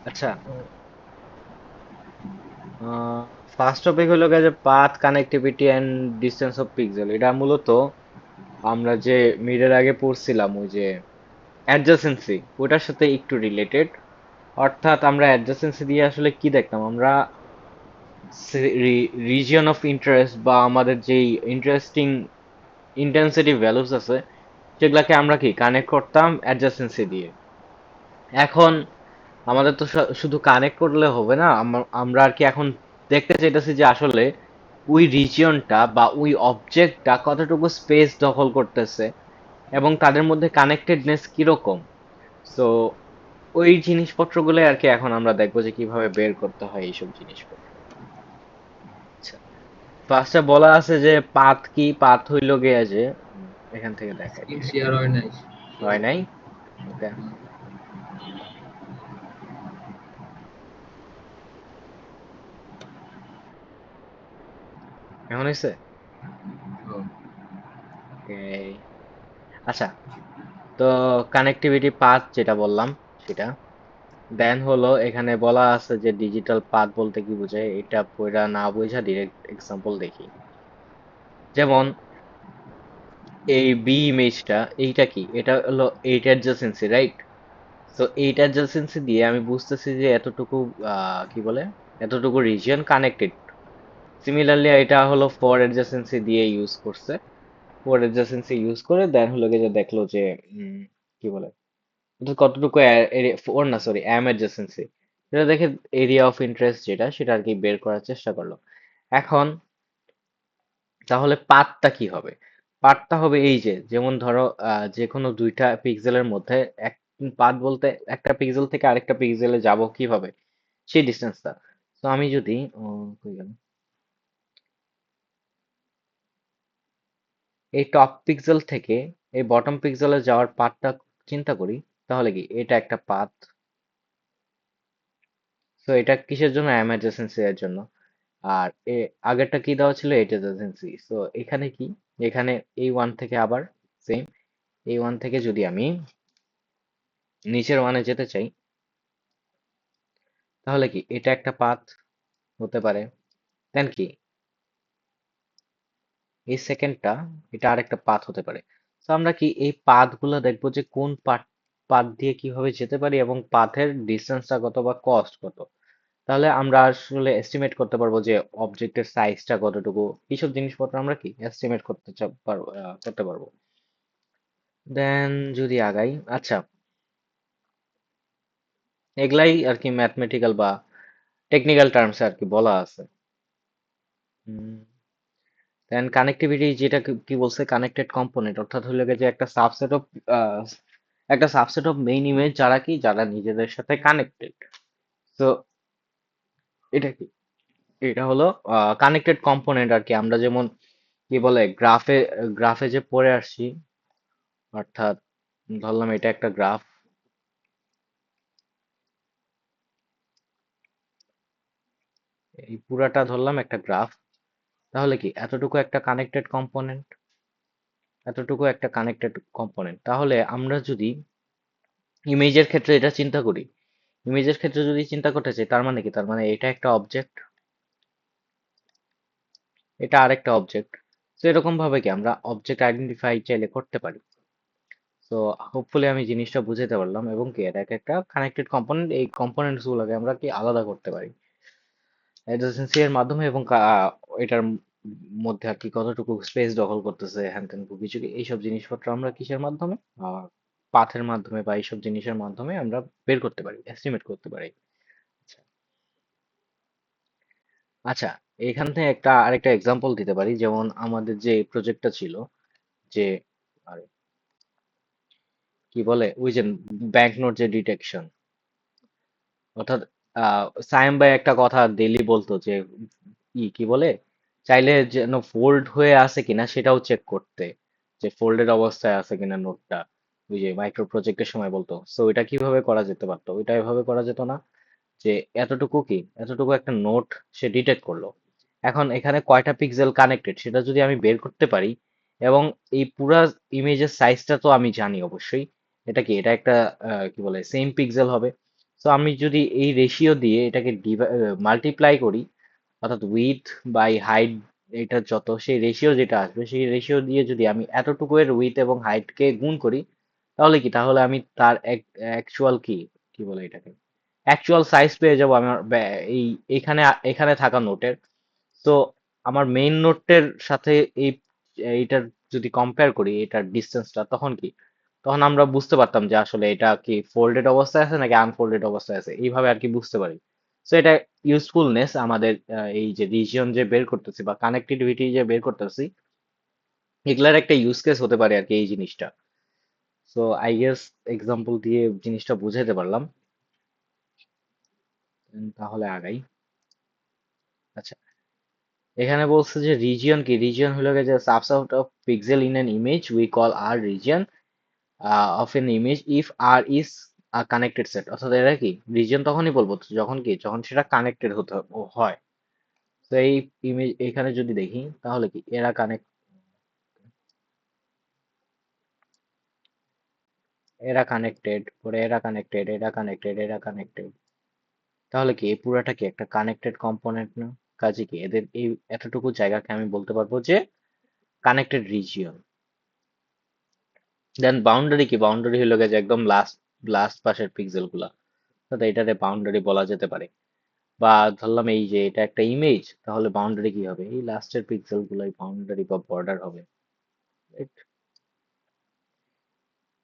আচ্ছা, first topic হলো গিয়ে যে path connectivity and distance of pixel. এটা মূলত আমরা যে মিডের আগে পড়ছিলাম ওই যে অ্যাডজাসেন্সি, ওটার সাথে একটু রিলেটেড। অর্থাৎ আমরা অ্যাডজাসেন্সি দিয়ে আসলে কি দেখতাম, আমরা রিজিয়ন অফ ইন্টারেস্ট বা আমাদের যেই ইন্টারেস্টিং ইন্টেন্সিটি ভ্যালুস আছে সেগুলাকে আমরা কি কানেক্ট করতাম অ্যাডজাসেন্সি দিয়ে। এখন আমাদের তো শুধু কানেক্ট করলে হবে না, আমরা আর কি এখন দেখতে চাইতেছি যে আসলে ওই রিজিয়নটা বা ওই অবজেক্টটা কতটুকু স্পেস দখল করতেছে এবং তাদের মধ্যে কানেক্টেডনেস কিরকম। সো ওই জিনিসপত্রগুলো আর কি এখন আমরা দেখবো যে কিভাবে বের করতে হয় এইসব জিনিসপত্র। আচ্ছা, ফার্স্টে বলা আছে যে পাথ কি, পাথ হইল গিয়ে যে এখান থেকে দেখাই স্ক্রিন ডিরেক্ট। শেয়ার হয় নাই। হয় নাই? ওকে, এখন হয়েছে? ওকে, আচ্ছা। তো কানেক্টিভিটি পাথ যেটা বললাম সেটা, দেন হলো এখানে বলা আছে যে ডিজিটাল পাথ বলতে কি বোঝায়, এটা পুরা না বোঝা ডিরেক্ট এক্সাম্পল দেখি। যেমন এই বি ইমেজটা, এইটা কি, এটা হলো এইট অ্যাডজাসেন্সি, রাইট? তো এইট অ্যাডজাসেন্সি দিয়ে আমি বুঝতেছি যে এতটুকু কি বলে, এতটুকু রিজিয়ন কানেক্টেড। সিমিলারলি এটা হলো ফোর অ্যাডজাসেন্সি দিয়ে ইউজ করছে। ফোর অ্যাডজাসেন্সি ইউজ করে দেন হলো গিয়ে যে দেখলো যে কি বলে, এটা কতটুকু ফোর না সরি এম অ্যাডজাসেন্সি, সেটা দেখে এরিয়া অফ ইন্টারেস্ট যেটা সেটা আর কি বের করার চেষ্টা করলো। এখন তাহলে পাথটা কি হবে? পাথটা হবে এই যে, যেমন ধরো যে কোনো দুইটা পিক্সেলের মধ্যে এক পাথ বলতে একটা পিক্সেল থেকে আরেকটা পিক্সেলে যাব কিভাবে, সেই ডিস্টেন্সটা। তো আমি যদি কই গেল, এই টপ পিক্সেল থেকে এই বটম পিক্সেলে যাওয়ার পাথটা চিন্তা করি, তাহলে কি এটা একটা পাথ। তো এটা কিসের জন্য, এম অ্যাডজাসেন্সি এর জন্য। আর আগেরটা কি দেওয়া ছিল, এইট অ্যাডজাসেন্সি। তো এখানে কি, এখানে এই ওয়ান থেকে আবার সেম, এই ওয়ান থেকে যদি আমি নিচের ওয়ানে যেতে চাই, তাহলে কি এটা একটা পাথ হতে পারে। দেন কি এই সেকেন্ডটা, এটা আরেকটা পাথ হতে পারে। তো আমরা কি এই পাথ গুলো দেখবো যে কোন পাথ পাথ দিয়ে কিভাবে যেতে পারি এবং পাথের ডিস্টেন্সটা কত বা কস্ট কত। তাহলে আমরা আসলে এস্টিমেট করতে পারবো যে অবজেক্টের সাইজটা কতটুকু, এইসব জিনিসপত্র আমরা কি এস্টিমেট করতে পারবো। দেন যদি আগাই, আচ্ছা, এগুলাই আর কি ম্যাথমেটিক্যাল বা টেকনিক্যাল টার্মস আর কি বলা আছে। দেন কানেক্টিভিটি যেটা কি কি বলছে, কানেক্টেড কম্পোনেন্ট, অর্থাৎ হলো গিয়ে যে একটা সাবসেট অফ মেইন ইমেজ যারা কি, যারা নিজেদের সাথে কানেক্টেড। তো এটা কি, এটা হলো কানেক্টেড কম্পোনেন্ট আর কি। আমরা যেমন কি বলে গ্রাফে, গ্রাফে যে পড়ে আসছি, অর্থাৎ ধরলাম এটা একটা গ্রাফ, এই পুরাটা ধরলাম একটা গ্রাফ। তাহলে কি এতটুকু একটা কানেক্টেড কম্পোনেন্ট, এতটুকু একটা কানেক্টেড কম্পোনেন্ট। তাহলে আমরা যদি ইমেজের ক্ষেত্রে এটা চিন্তা করি, ইমেজের ক্ষেত্রে যদি চিন্তা করতে চাই, তার মানে কি, তার মানে এটা একটা অবজেক্ট, এটা আরেকটা অবজেক্ট। তো এরকম ভাবে কি আমরা অবজেক্ট আইডেন্টিফাই চাইলে করতে পারি। তো হোপফুলি আমি জিনিসটা বুঝাতে পারলাম, এবং কি এটা একটা কানেক্টেড কম্পোনেন্ট, এই কম্পোনেন্টস গুলোকে আমরা কি আলাদা করতে পারি অ্যাডজাসেন্সি এর মাধ্যমে, এবং এটার মধ্যে আর কি কতটুকু স্পেস দখল করতেছে, হ্যান ত্যান কিছু এইসব জিনিসপত্র আমরা কিসের মাধ্যমে, পাথের মাধ্যমে বা এইসব জিনিসের মাধ্যমে আমরা বের করতে পারি, এস্টিমেট করতে পারি। আচ্ছা, আচ্ছা, এখান থেকে আরেকটা এক্সাম্পল দিতে পারি। যেমন আমাদের যে প্রজেক্টটা ছিল, যে আরে কি বলে ওই যে ব্যাংক নোট যে ডিটেকশন, অর্থাৎ সায়েম ভাই একটা কথা ডেইলি বলতো যে কি বলে, চাইলে যেন ফোল্ড হয়ে আছে কিনা সেটাও চেক করতে, যে ফোল্ডেড অবস্থায় আছে কিনা নোটটা। ওই যে মাইক্রো প্রজেক্টের সময় বলতো। সো এটা কিভাবে করা যেতে পারতো, ওইটা এভাবে করা যেত না যে এতটুকু কি, এতটুকু একটা নোট সে ডিটেক্ট করলো। এখন এখানে কয়টা পিক্সেল কানেক্টেড সেটা যদি আমি বের করতে পারি, এবং এই পুরা ইমেজের সাইজটা তো আমি জানি অবশ্যই, এটা কি, এটা একটা কি বলে সেম পিক্সেল হবে। তো আমি যদি এই রেশিও দিয়ে এটাকে মাল্টিপ্লাই করি, অর্থাৎ উইথ বাই হাইট, এটা যত সেই রেশিও যেটা আসবে সেই রেশিও দিয়ে যদি আমি এতটুকু এর উইথ এবং হাইটকে গুণ করি, তাহলে কি, তাহলে আমি তার অ্যাকচুয়াল কি, কি বলে এটাকে, অ্যাকচুয়াল সাইজ পেয়ে যাবো আমার এই এখানে এখানে থাকা নোটের। তো আমার মেইন নোটের সাথে এই এইটার যদি কম্পেয়ার করি এটার ডিস্টেন্সটা, তখন কি, তখন আমরা বুঝতে পারতাম যে আসলে এটা কি ফোল্ডেড অবস্থায় আছে নাকি আনফোল্ডেড অবস্থায় আছে, এইভাবে আর কি বুঝতে পারি। তো এটা ইউজফুলনেস আমাদের, এই যে রিজিয়ন যে বের করতেছি বা কানেক্টিভিটি যে বের করতেছি, এগুলার একটা ইউজ কেস হতে পারে আর কি এই জিনিসটা। সো আই গেস এক্সাম্পল দিয়ে জিনিসটা বুঝাইতে পারলাম। তাহলে আগাই। আচ্ছা, এখানে বলছে যে রিজিয়ন কি, রিজিয়ন হলো গিয়ে যে subset of pixel in an image we call R region of an image if R is connected set. অর্থাৎ এরা কি, রিজিয়ন তখনই বলবো যখন কি, যখন সেটা কানেক্টেড হতে হয়। তো এই ইমেজ এখানে যদি দেখি তাহলে কি এরা কানেক্ট, এরা কানেক্টেড, পরে এরা কানেক্টেড, এরা কানেক্টেড, এরা কানেক্টেড, তাহলে কি এই পুরাটা কি একটা কানেক্টেড কম্পোনেন্ট না? কাজে কি এদের এই এতটুকু জায়গাকে আমি বলতে পারবো যে কানেক্টেড রিজিয়ন। দেন বাউন্ডারি কি, বাউন্ডারি হলো গিয়ে যে একদম লাস্ট লাস্ট পাশের পিক্সেল গুলা, তো এটাতে বাউন্ডারি বলা যেতে পারে। বা ধরলাম এই যে এটা একটা ইমেজ, তাহলে বাউন্ডারি কি হবে, এই লাস্টের পিক্সেল গুলাই বাউন্ডারি বা বর্ডার হবে।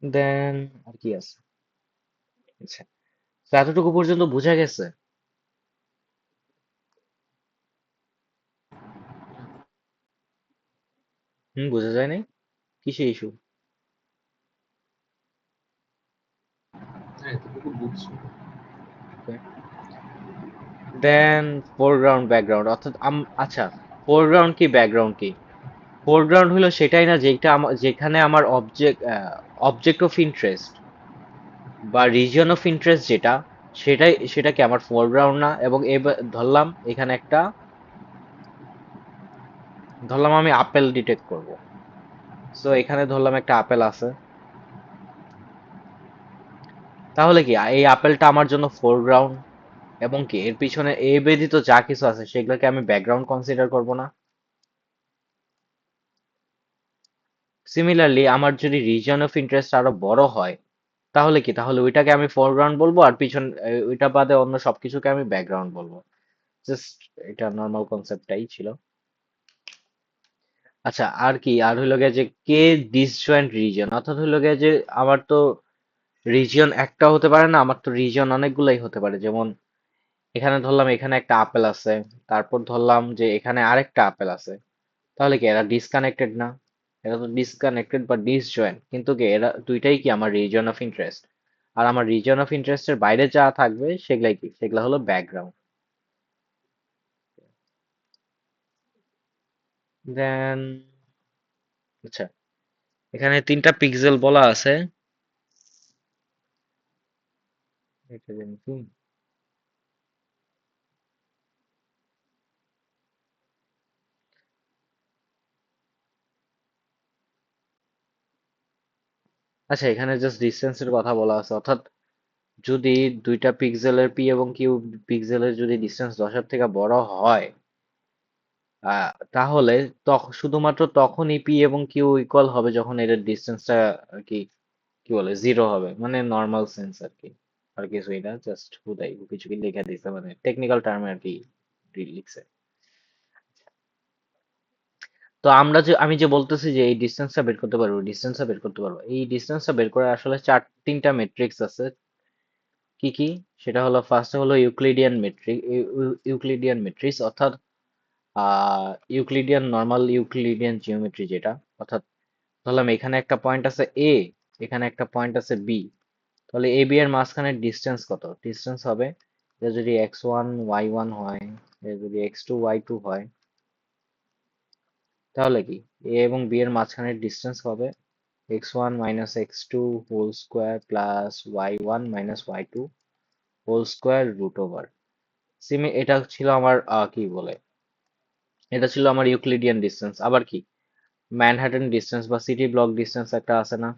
দেন আর কি আছে? আচ্ছা, তো এতটুকু পর্যন্ত বোঝা গেছে? বোঝা যায় নাই? কিসে ইস্যু? হ্যাঁ, এতটুকু বুঝছো। দেন ফোরগ্রাউন্ড ব্যাকগ্রাউন্ড, অর্থাৎ আচ্ছা, ফোরগ্রাউন্ড কি ব্যাকগ্রাউন্ড কি? ফোরগ্রাউন্ড হলো সেটাই না যেটা যেখানে আমার অবজেক্ট, অবজেক্ট অফ ইন্টারেস্ট বা রিজিয়ন অফ ইন্টারেস্ট যেটা, সেটাই, সেটা কি আমার ফোরগ্রাউন্ড না? এবং এবার ধরলাম এখানে একটা, ধরলাম আমি আপেল ডিটেক্ট করব। সো এখানে ধরলাম একটা আপেল আছে, তাহলে কি এই আপেলটা আমার জন্য ফোরগ্রাউন্ড, এবং কি এর পিছনে এ ব্যতীত যা কিছু আছে সেগুলোকে আমি ব্যাকগ্রাউন্ড কনসিডার করব না? সিমিলারলি আমার যদি রিজন অফ ইন্টারেস্ট আরো বড় হয়, তাহলে কি, তাহলে ওইটাকে আমি ফোরগ্রাউন্ড বলবো আর পিছন ওইটা বাদে অন্য সবকিছুকে আমি ব্যাকগ্রাউন্ড বলবো। জাস্ট এটা নর্মাল কনসেপ্টটাই ছিল। আচ্ছা, আর কি, আর হইলো গিয়ে যে কে ডিসজয়েন্ট রিজন, অর্থাৎ হইলো গিয়ে যে আমার তো রিজিয়ন একটা হতে পারে না, আমার তো রিজিয়ন অনেকগুলাই হতে পারে। যেমন এখানে ধরলাম এখানে একটা আপেল আছে, তারপর ধরলাম যে এখানে আরেকটা আপেল আছে, তাহলে কি এরা ডিসকানেক্টেড না? এরা তো ডিসকানেক্টেড বা ডিসজয়েন্ট, কিন্তু কি এরা দুইটাই কি আমার রিজন অফ ইন্টারেস্ট। আর আমার রিজন অফ ইন্টারেস্টের বাইরে যা থাকবে সেগুলাই কি, সেগুলা হলো ব্যাকগ্রাউন্ড। দেন আচ্ছা, এখানে তিনটা পিক্সেল বলা আছে। এটা জানি কি? আচ্ছা, এখানে জাস্ট ডিস্টেন্সের কথা বলা আছে, অর্থাৎ যদি দুইটা পিক্সেলের পি এবং কিউ পিক্সেলের যদি ডিস্টেন্স 10-এর থেকে বড় হয়, তাহলে শুধুমাত্র তখনই পি এবং কিউ ইকুয়াল হবে যখন এদের ডিস্টেন্সটা আর কি, কি বলে, জিরো হবে, মানে নর্মাল সেন্স আর কি। আর কিছুই না, জাস্ট হুদাই কিছু কি লিখে দিছে, মানে টেকনিক্যাল টার্মে আর কি লিখছে। তো আমরা যে, আমি যে বলতেছি যে এই ডিস্টেন্সটা বের করতে পারবো, ডিস্টেন্সটা বের করতে পারবো, এই ডিস্টেন্সটা বের করে আসলে তিনটা মেট্রিক্স আছে। কি কি? সেটা হলো, ফার্স্ট হলো ইউক্লিডিয়ান মেট্রিক, ইউক্লিডিয়ান মেট্রিক্স, অর্থাৎ ইউক্লিডিয়ান নর্মাল ইউক্লিডিয়ান জিওমেট্রি যেটা, অর্থাৎ ধরলাম এখানে একটা পয়েন্ট আছে এ, এখানে একটা পয়েন্ট আছে বি, তাহলে এ বি এর মাঝখানে ডিস্টেন্স কত? ডিস্টেন্স হবে, এটা যদি x1 y1 হয়, এটা যদি x2 y2 হয়, তাহলে কি এ এবং বি এর মাঝখানে ডিস্টেন্স হবে x1 minus x2 whole square plus y1 minus y2 whole square root over. এটা ছিল আমার কি বলে, এটা ছিল আমার ইউক্লিডিয়ান ডিস্টেন্স। আবার কি ম্যানহাটন ডিস্টেন্স বা সিটি ব্লক ডিস্টেন্স একটা আছে না,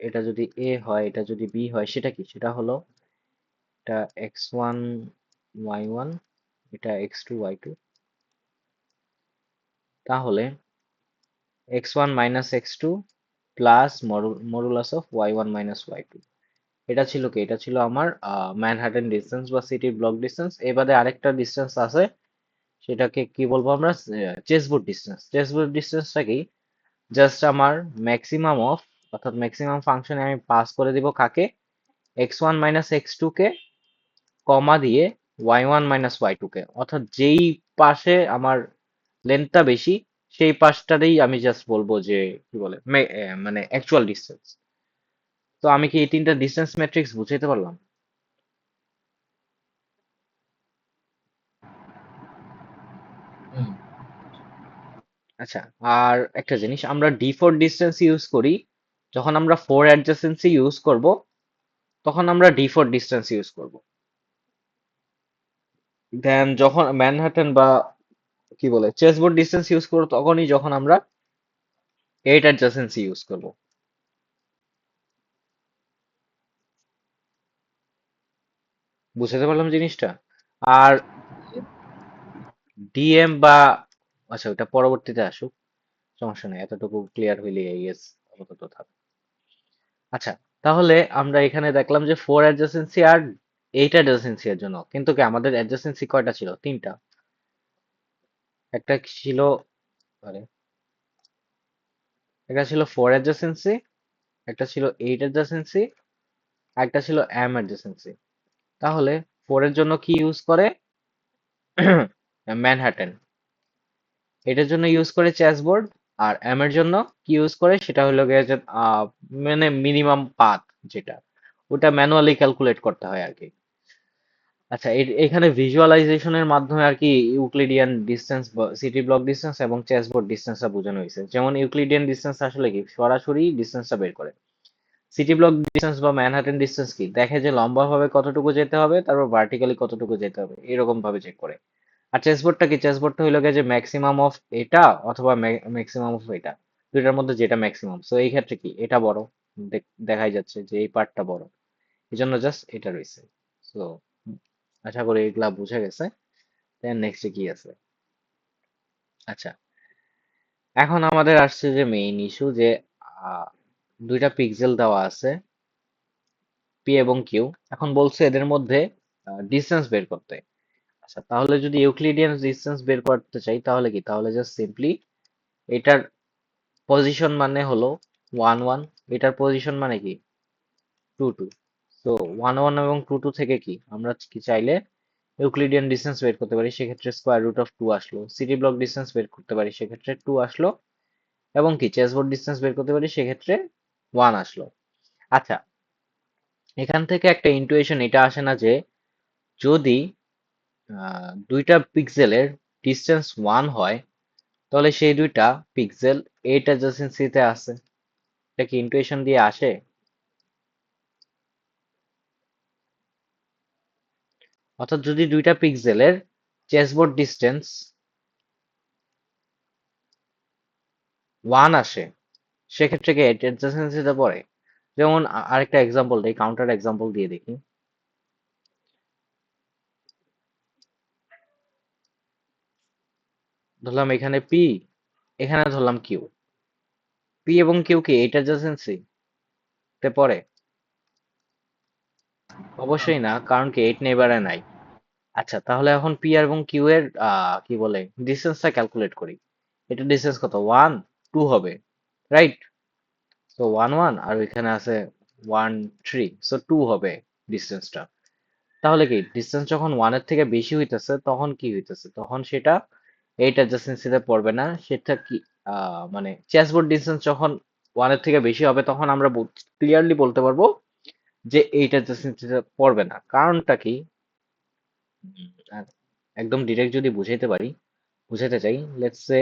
এটা যদি এ হয়, এটা যদি বি হয়, সেটা কি, সেটা হলো এটা x1 y1, এটা x2 y2। তাহলে x1 minus x2 plus modulus of y1 minus y2। এটা ছিল কি? এটা ছিল আমার ম্যানহাটন ডিস্টেন্স বা সিটি ব্লক ডিস্টেন্স। এবারে আরেকটা ডিস্টেন্স আছে, সেটাকে কি বলবো আমরা? চেসবোর্ড ডিস্টেন্স। চেসবোর্ড ডিস্টেন্সটা কি? জাস্ট আমার ম্যাক্সিমাম অফ, অর্থাৎ ম্যাক্সিমাম ফাংশনে আমি পাস করে দিব কাকে? x1 মাইনাস x2 কে, কমা দিয়ে y1 মাইনাস y2 কে। অর্থাৎ যেই পাশে আমার লেন্থটা বেশি, সেই পাশটাতেই আমি জাস্ট বলবো যে কি বলে মানে অ্যাকচুয়াল ডিস্টেন্স। তো আমি কি এই তিনটা ডিস্টেন্স ম্যাট্রিক্স বুঝাইতে পারলাম? হুম। আচ্ছা, আর একটা জিনিস, আমরা ডিফল্ট ডিস্টেন্স ইউজ করি যখন আমরা ফোর অ্যাডজাসেন্সি ইউজ করব, তখন আমরা ডিফল্ট ডিস্টেন্স ইউজ করব। দেন যখন ম্যানহাটন বা কি বলে চেসবোর্ড ডিস্টেন্স ইউজ করব, তখনই যখন আমরা এইট অ্যাডজাসেন্সি ইউজ করব। বুঝতে পারলাম জিনিসটা? আর ডিএম বা, আচ্ছা ওটা পরবর্তীতে আসুক, সমস্যা নেই, এতটুকু ক্লিয়ার হইলে ইয়েস আপাতত থাক। আচ্ছা, তাহলে আমরা এখানে দেখলাম যে ফোর অ্যাডজাসেন্সি আর এইট অ্যাডজাসেন্সি এর জন্য, কিন্তু কি আমাদের অ্যাডজাসেন্সি কয়টা ছিল? তিনটা। একটা ছিল, আরে, একটা ছিল ফোর অ্যাডজাসেন্সি, একটা ছিল এইট অ্যাডজাসেন্সি, একটা ছিল এম অ্যাডজাসেন্সি। তাহলে ফোর এর জন্য কি ইউজ করে? ম্যানহাটন। এটার জন্য ইউজ করে চেসবোর্ড। আর এম এর জন্য কি ইউজ করে? সেটা হলো গিয়ে যে মানে মিনিমাম পাথ, যেটা ওটা ম্যানুয়ালি ক্যালকুলেট করতে হয় আর কি। আচ্ছা, এখানে ভিজুয়ালাইজেশনের মাধ্যমে আর কি Euclidean distance, city block distance এবং চেসবোর্ড ডিসটেন্সটা বোঝানো হয়েছে। যেমন ইউক্লিডিয়ান ডিসটেন্স আসলে কি? সরাসরি ডিসটেন্সটা বের করে। সিটি ব্লক ডিসটেন্স বা ম্যানহাটন ডিসটেন্স কি? দেখে যে লম্বাভাবে কতটুকু যেতে হবে, তারপর ভার্টিক্যালি কতটুকু যেতে হবে, এরকম ভাবে চেক করে। আর চেসবোর্ডটা কি? চেসবোর্ডটা হইলো গিয়ে যে ম্যাক্সিমাম অফ এটা অথবা ম্যাক্সিমাম অফ এটা, দুইটার মধ্যে যেটা ম্যাক্সিমাম। সো এই ক্ষেত্রে কি এটা বড়, দেখাই যাচ্ছে যে এই পার্টটা বড়, এই জন্য জাস্ট এটা রয়েছে। সো আশা করি এগুলা বুঝে গেছে। দেন নেক্সটে কি আছে? আচ্ছা, এখন আমাদের আসছে যে মেইন ইস্যু, যে আহ, দুইটা পিক্সেল দেওয়া আছে পি এবং কিউ। এখন বলছে এদের মধ্যে ডিসটেন্স বের করতে। আচ্ছা, তাহলে যদি ইউক্লিডিয়ান ডিসটেন্স বের করতে চাই, তাহলে কি? তাহলে জাস্ট সিম্পলি এটার পজিশন মানে হলো 1 1, এটার পজিশন মানে কি? 2 2। তো 1 1 এবং 2 2 থেকে কি আমরা কি চাইলে ইউক্লিডিয়ান ডিসটেন্স বের করতে পারি? সেক্ষেত্রে স্কোয়ার রুট অফ 2 আসলো। সিটি ব্লক ডিসটেন্স বের করতে পারি, সেক্ষেত্রে 2 আসলো। এবং কি চেসবোর্ড ডিসটেন্স বের করতে পারি, সেক্ষেত্রে 1 আসলো। আচ্ছা, এখান থেকে একটা ইন্টুইশন এটা আসে না যে যদি দুইটা পিক্সেলের ডিসটেন্স 1 হয়, তাহলে সেই দুইটা পিক্সেল এইট অ্যাডজাসেন্সিতে আছে? এটা কি ইন্টুইশন দিয়ে আসে? অর্থাৎ যদি দুইটা পিক্সেলের চেসবোর্ড ডিসটেন্স 1 আসে, সেক্ষেত্রে কি এইট অ্যাডজাসেন্সিতে পড়ে? যেমন আরেকটা এক্সাম্পল দিই, কাউন্টার এক্সাম্পল দিয়ে দেখি। ধরলাম এখানে পি, এখানে ধরলাম কিউ। পি এবং কিউ কি এইট অ্যাডজাসেন্সি তে পড়ে? অবশ্যই না, কারণ কি এইট নেইবারে নাই। আচ্ছা, তাহলে এখন পি এবং কিউ এর কি বলে ডিসটেন্সটা ক্যালকুলেট করি। এটা ডিসটেন্স কত? 1 2 হবে, রাইট? তো 1 1 আর ওইখানে আছে 1 3, সো 2 হবে ডিসটেন্সটা। তাহলে কি ডিসটেন্স যখন 1 এর থেকে বেশি হইতেছে, তখন কি হইতেছে? তখন সেটা এইট অ্যাডজাসেন্সিতে পড়বে না। সেটা কি মানে চেসবোর্ড ডিসটেন্স যখন 1 এর থেকে বেশি হবে, তখন আমরা ক্লিয়ারলি বলতে পারবো যে এইট অ্যাডজাসেন্সিতে পড়বে না। কারণটা কি? আর একদম ডিরেক্ট যদি বুঝাইতে পারি, বুঝাইতে চাই, লেটস সে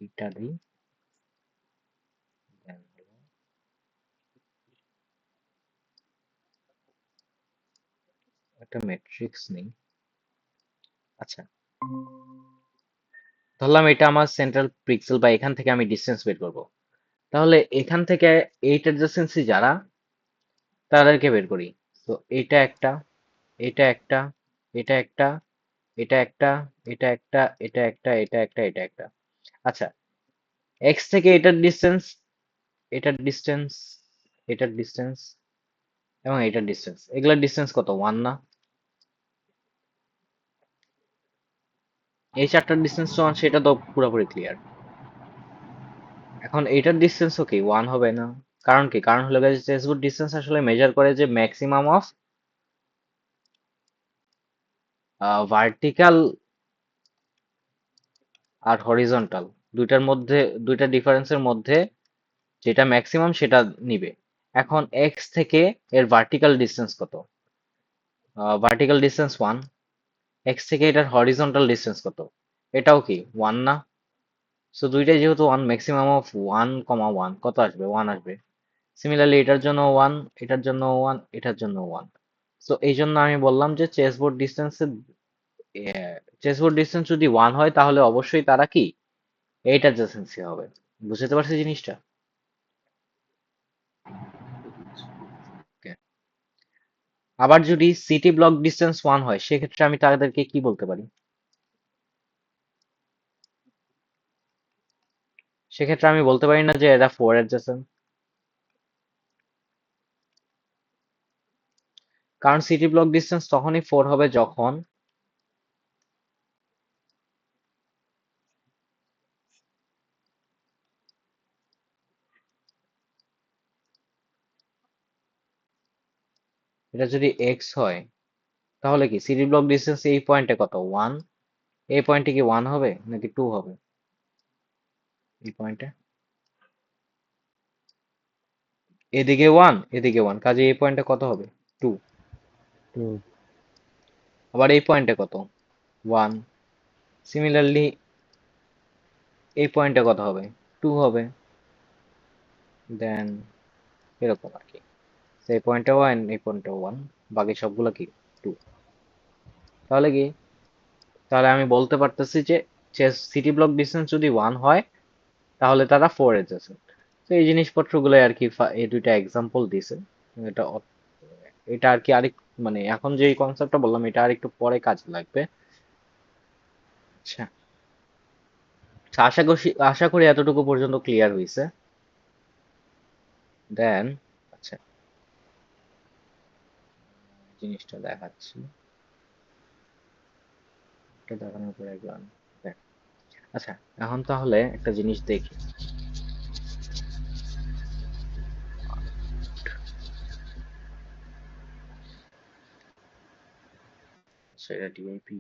এটা দিই, একটা ম্যাট্রিক্স নেই। আচ্ছা, ধরলাম এটা আমার সেন্ট্রাল পিক্সেল, বা এখান থেকে আমি ডিসটেন্স বের করব। তাহলে এখান থেকে এইট অ্যাডজাসেন্সি যারা, তাদেরকে বের করি। তো এটা একটা, এটা একটা, এটা একটা, এটা একটা, এটা একটা, এটা একটা, এটা একটা, এটা একটা। আচ্ছা, এক্স থেকে এটার ডিস্টেন্স, এটার ডিস্টেন্স, এটার ডিস্টেন্স এবং এটার ডিস্টেন্স, এগুলোর ডিস্টেন্স কত? ওয়ান না? এই চারটার ডিস্টেন্স ওয়ান, সেটা তো পুরোপুরি ক্লিয়ার। এখন এটার ডিস্টেন্সও কি ওয়ান হবে না? কারণ কি? কারণ হলো গিয়ে চেসবোর্ড ডিস্টেন্স আসলে মেজার করে যে ম্যাক্সিমাম অফ ভার্টিক্যাল আর হরিজন্টাল, দুইটার মধ্যে, দুইটা ডিফারেন্সের মধ্যে যেটা ম্যাক্সিমাম সেটা নিবে। এখন এক্স থেকে এর ভার্টিক্যাল ডিস্টেন্স কত? Vertical distance one. এক্স থেকে এটার হরিজন্টাল ডিস্টেন্স কত? এটাও কি ওয়ান না? সো দুইটাই যেহেতু one, maximum of one comma one কত আসবে? ওয়ান আসবে। সিমিলারলি এটার জন্য ওয়ান, এটার জন্য ওয়ান, এটার জন্য ওয়ান। সো এই জন্য আমি বললাম যে চেসবোর্ড ডিস্টেন্স যদি ওয়ান হয় তাহলে অবশ্যই তারা কি এইট অ্যাডজাসেন্সি হবে। বুঝতে পারছি জিনিসটা? Okay. আবার যদি সিটি ব্লক ডিস্টেন্স ওয়ান হয় সেক্ষেত্রে আমি তাদেরকে কি বলতে পারি? সেক্ষেত্রে আমি বলতে পারি না যে এরা ফোর অ্যাডজাসেন্ট? কারণ সিটি ব্লক ডিস্টেন্স তখনই ফোর হবে যখন এটা যদি এক্স হয়, তাহলে কি সিটি ব্লক ডিস্টেন্স এই পয়েন্টে কত? ওয়ান। এই পয়েন্টে কি ওয়ান হবে নাকি টু হবে? এই পয়েন্টে এদিকে ওয়ান, এদিকে ওয়ান, কাজে এই পয়েন্টে কত হবে? টু। টু। আবার এই পয়েন্টে কত? ওয়ান। সিমিলারলি এই পয়েন্টে কত হবে? টু হবে। দেন এরকম আর কি। এই পয়েন্টে ওয়ান, এই পয়েন্টে ওয়ান, বাকি সবগুলো কি টু। তাহলে কি, তাহলে আমি বলতে পারতেছি যে সিটি ব্লক ডিস্টেন্স যদি ওয়ান হয় তাহলে তারা ফোর অ্যাডজাসেন্ট। তো এই জিনিসপত্রগুলো আর কি, এই দুইটা এক্সাম্পল দিছে। এটা এটা আর কি আরেক, মানে এখন যে কনসেপ্টটা বললাম এটা আর একটু পরে কাজে লাগবে। আচ্ছা, আচ্ছা, আশা করি এতটুকু পর্যন্ত ক্লিয়ার হয়েছে। দেন আচ্ছা, জিনিসটা দেখাচ্ছি, এটা দেখানোর পরে গেলাম। দেখ, আচ্ছা, এখন তাহলে একটা জিনিস দেখি। আচ্ছা, এটা ডিআইপি।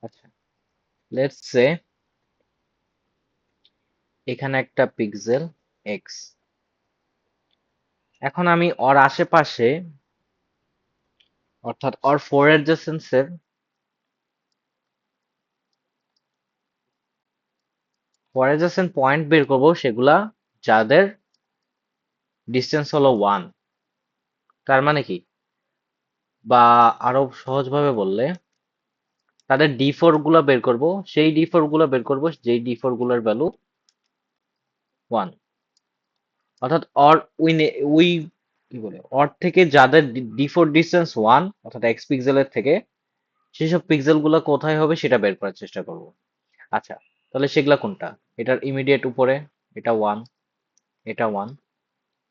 আচ্ছা, লেটস সে এখানে একটা পিক্সেল এক্স। এখন আমি ওর আশেপাশে, অর্থাৎ ওর ফোর অ্যাডজেসেন্সের ফোর অ্যাডজেসেন্ট পয়েন্ট বের করব, সেগুলা যাদের ডিস্টেন্স হলো ওয়ান। তার মানে কি, বা আরো সহজভাবে বললে তাদের ডি ফোর গুলা বের করব, সেই ডি ফোর গুলা বের করব যেই ডি ফোর গুলার ভ্যালু ওয়ান। অর্থাৎ অর উই উই কি বলে, অর থেকে যাদের ডি ফোর ডিস্টেন্স ওয়ান, অর্থাৎ এক্স পিক্সেলের থেকে, সেসব পিক্সেল গুলা কোথায় হবে সেটা বের করার চেষ্টা করব। আচ্ছা, তাহলে সেগুলা কোনটা? এটার ইমিডিয়েট উপরে এটা ওয়ান, এটা ওয়ান,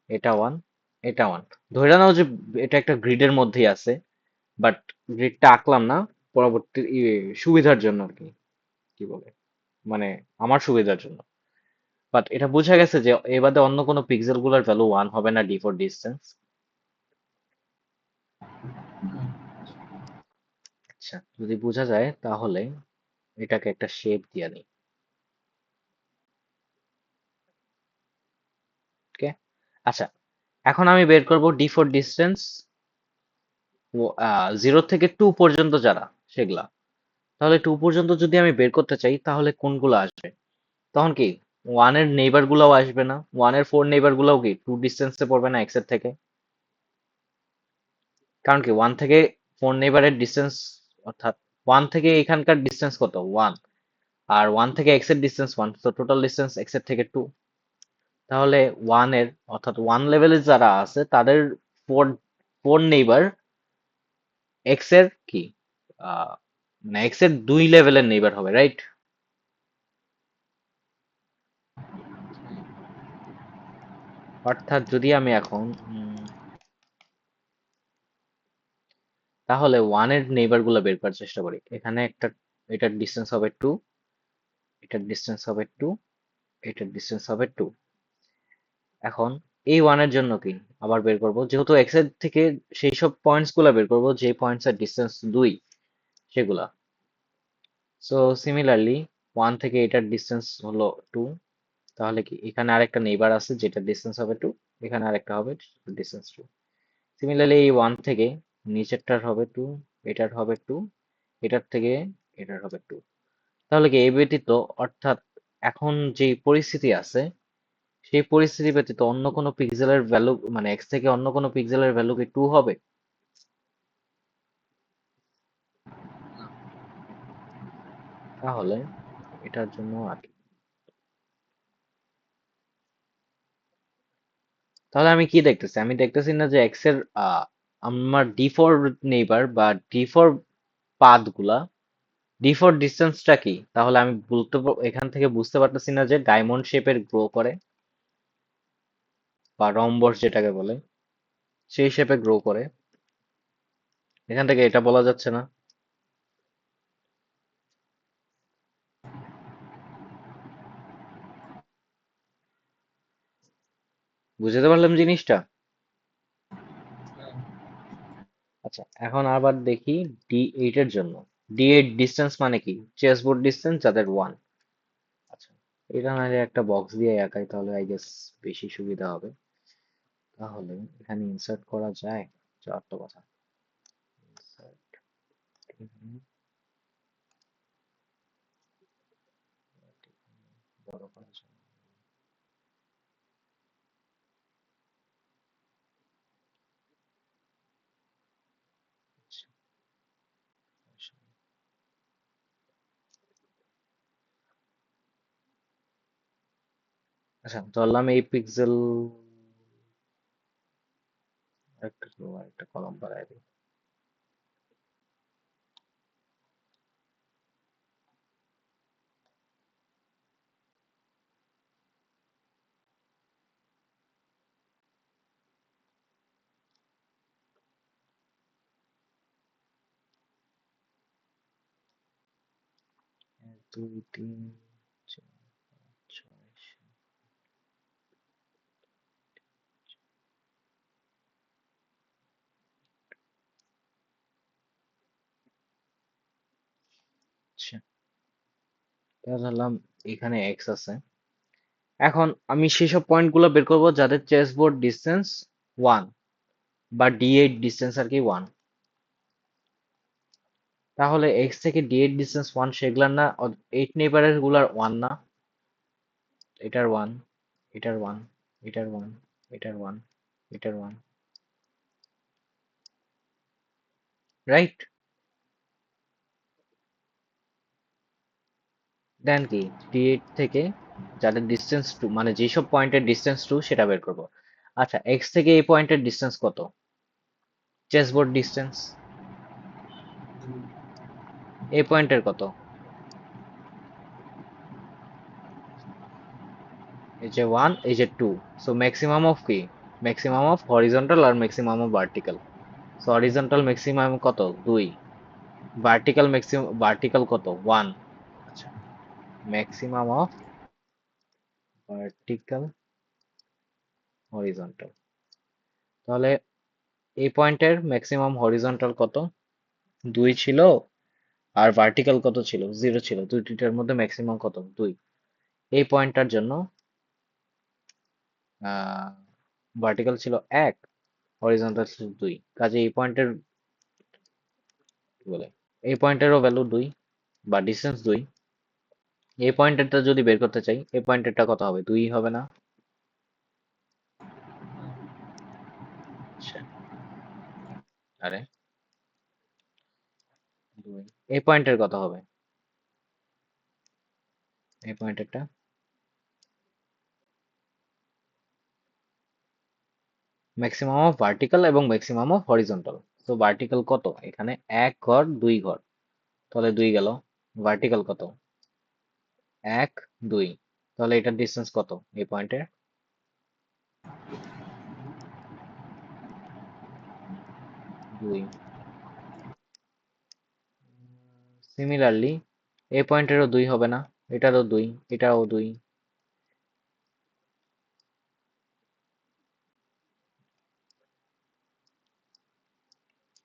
এটা ওয়ান, এটা ওয়ান। ধরে নাও যে এটা একটা গ্রিডের মধ্যেই আছে, বাট গ্রিডটা আঁকলাম না, পরবর্তী সুবিধার জন্য আর কি, কি বলে, মানে আমার সুবিধার জন্য। বাট এটা বোঝা গেছে যে এ বাদে অন্য কোনো পিক্সেল গুলার ভ্যালু ওয়ান হবে না ডি ফোর ডিস্টেন্স। আচ্ছা, যদি বোঝা যায় তাহলে এটাকে একটা শেপ দিয়ে দিই। ওকে, আচ্ছা, এখন আমি বের করব ডি ফোর ডিস্টেন্স জিরো থেকে টু পর্যন্ত যারা, সেগুলা। তাহলে টু পর্যন্ত যদি আমি বের করতে চাই তাহলে কোনগুলো আসবে? তখন কি ওয়ানের নেইবার গুলাও আসবে না, ওয়ানের ফোর নেইবার গুলাও কি টু ডিস্টেন্সে পড়বে না এক্স এর থেকে? কারণ কি ওয়ান থেকে ফোর নেইবারের ডিস্টেন্স, অর্থাৎ ওয়ান থেকে এখানকার ডিস্টেন্স কত, ওয়ান, আর ওয়ান থেকে এক্স এর ডিস্টেন্স ওয়ান, তো টোটাল ডিস্টেন্স এক্স এর থেকে টু। তাহলে ওয়ানের অর্থাৎ ওয়ান লেভেলে যারা আছে তাদের ফোর ফোর নেইবার এক্স এর কি আহ মানে এক্স এর দুই লেভেলের নেইবার হবে, রাইট? হ্যাঁ। অর্থাৎ যদি আমি এখন তাহলে ওয়ানের নেইবার গুলো বের করার চেষ্টা করি, এখানে একটা, এটার ডিস্টেন্স হবে টু, এটার ডিস্টেন্স হবে টু, এটার ডিস্টেন্স হবে টু। এখন এই ওয়ানের জন্য কি আবার বের করব, যেহেতু এক্স এর থেকে সেই সব পয়েন্টস গুলা বের করব যে পয়েন্টস এর ডিস্টেন্স দুই, সেগুলা। সো সিমিলারলি ওয়ান থেকে এটার ডিস্টেন্স হলো টু, তাহলে কি এখানে আরেকটা নেইবার আছে যেটার ডিস্টেন্স হবে টু, এখানে আরেকটা হবে ডিস্টেন্স টু। সিমিলারলি এই ওয়ান থেকে নিচেরটার হবে টু, এটার হবে টু, এটার থেকে এটার হবে টু। তাহলে কি এই ব্যতীত, অর্থাৎ এখন যে পরিস্থিতি আছে সেই পরিস্থিতি ব্যতীত অন্য কোনো পিক্সেলের ভ্যালু, মানে এক্স থেকে অন্য কোনো পিক্সেলের ভ্যালু কি টু হবে? না। তাহলে এটার জন্য আর কি, তাহলে আমি কি দেখতেছি, আমি দেখতেছি না যে এক্স এর আমার ডি ফোর নেইবার বা ডি ফোর পাথ গুলা, ডি ফোর ডিস্টেন্সটা কি? তাহলে আমি এখান থেকে বুঝতে পারতেছি না যে ডায়মন্ড শেপের গ্রো করে বা রম্বস যেটাকে বলে সেই শেপে গ্রো করে, এখান থেকে এটা বলা যাচ্ছে না। বুঝতে পারলাম জিনিসটা? হ্যাঁ। আচ্ছা, এখন আবার দেখি ডি এইট এর জন্য। ডি এইট ডিস্টেন্স মানে কি, চেস বোর্ড ডিস্টেন্স যাদের ওয়ান। আচ্ছা, এটা না একটা বক্স দিয়ে একাই, তাহলে আই গেস বেশি সুবিধা হবে। তাহলে এখানে ইনসার্ট করা যায়, যাওয়ার তো কথা। ইনসার্ট, বড় করা যায়। আচ্ছা, আচ্ছা, ধরলাম এই পিক্সেল, একটা কলম বাড়াই দিই। এক, দুই, তিন, চার, পাঁচ, ছয়, সাত। আচ্ছা, তাহলে ধরলাম এখানে এক্স আছে। এখন আমি সেসব পয়েন্ট গুলো বের করবো যাদের চেস বোর্ড ডিস্টেন্স ওয়ান বা ডি এইট ডিস্টেন্স আর কি ওয়ান। তাহলে এক্স থেকে ডি এইট ডিস্টেন্স ওয়ান, সেগুলার না এইট নেইবারের গুলার ওয়ান না? এটার ওয়ান, এটার ওয়ান, এটার ওয়ান, এটার ওয়ান, এটার ওয়ান, রাইট? দেন কি ডি এইট থেকে যাদের ডিস্টেন্স টু, মানে যেসব পয়েন্টের ডিস্টেন্স টু সেটা বের করবো। আচ্ছা, এক্স থেকে এই পয়েন্টের ডিস্টেন্স কত, চেস বোর্ড ডিস্টেন্স? দুই। এই পয়েন্টের কত? এই যে ওয়ান, এই যে টু। সো ম্যাক্সিমাম অফ কি, ম্যাক্সিমাম অফ হরিজন্টাল আর maximum of vertical. So horizontal maximum কত, দুই। ভার্টিক্যাল ম্যাক্সিমাম, ভার্টিক্যাল কত, ওয়ান। আচ্ছা, ম্যাক্সিমাম অফ ভার্টিক্যাল হরিজন্টাল। তাহলে এই পয়েন্টের ম্যাক্সিমাম হরিজন্টাল কত, দুই ছিল। আর ভার্টিক্যাল কত ছিল, জিরো ছিল। দুইটার মধ্যে ম্যাক্সিমাম কত, দুই। এই পয়েন্টটার জন্য আহ ভার্টিক্যাল ছিল এক, হরিজন্টাল ছিল দুই, কাজে এই পয়েন্টের কি বলে, এই পয়েন্টেরও ভ্যালু দুই বা ডিস্টেন্স দুই। এই পয়েন্টেরটা যদি বের করতে চাই, এই পয়েন্টেরটা কত হবে? 2 হবে না? আচ্ছা, আরে 2 এই পয়েন্টের কত হবে? এই পয়েন্টেরটা ম্যাক্সিমাম অফ ভার্টিক্যাল এবং ম্যাক্সিমাম অফ হরিজন্টাল। তো ভার্টিক্যাল কত এখানে? 1 ঘর 2 ঘর, তাহলে 2 গেল। ভার্টিক্যাল কত? 1 2, তাহলে এটার ডিসটেন্স কত এই পয়েন্টে? 2। সিমিলারলি এই পয়েন্টেরও 2 হবে না? এটারও 2, এটাও 2।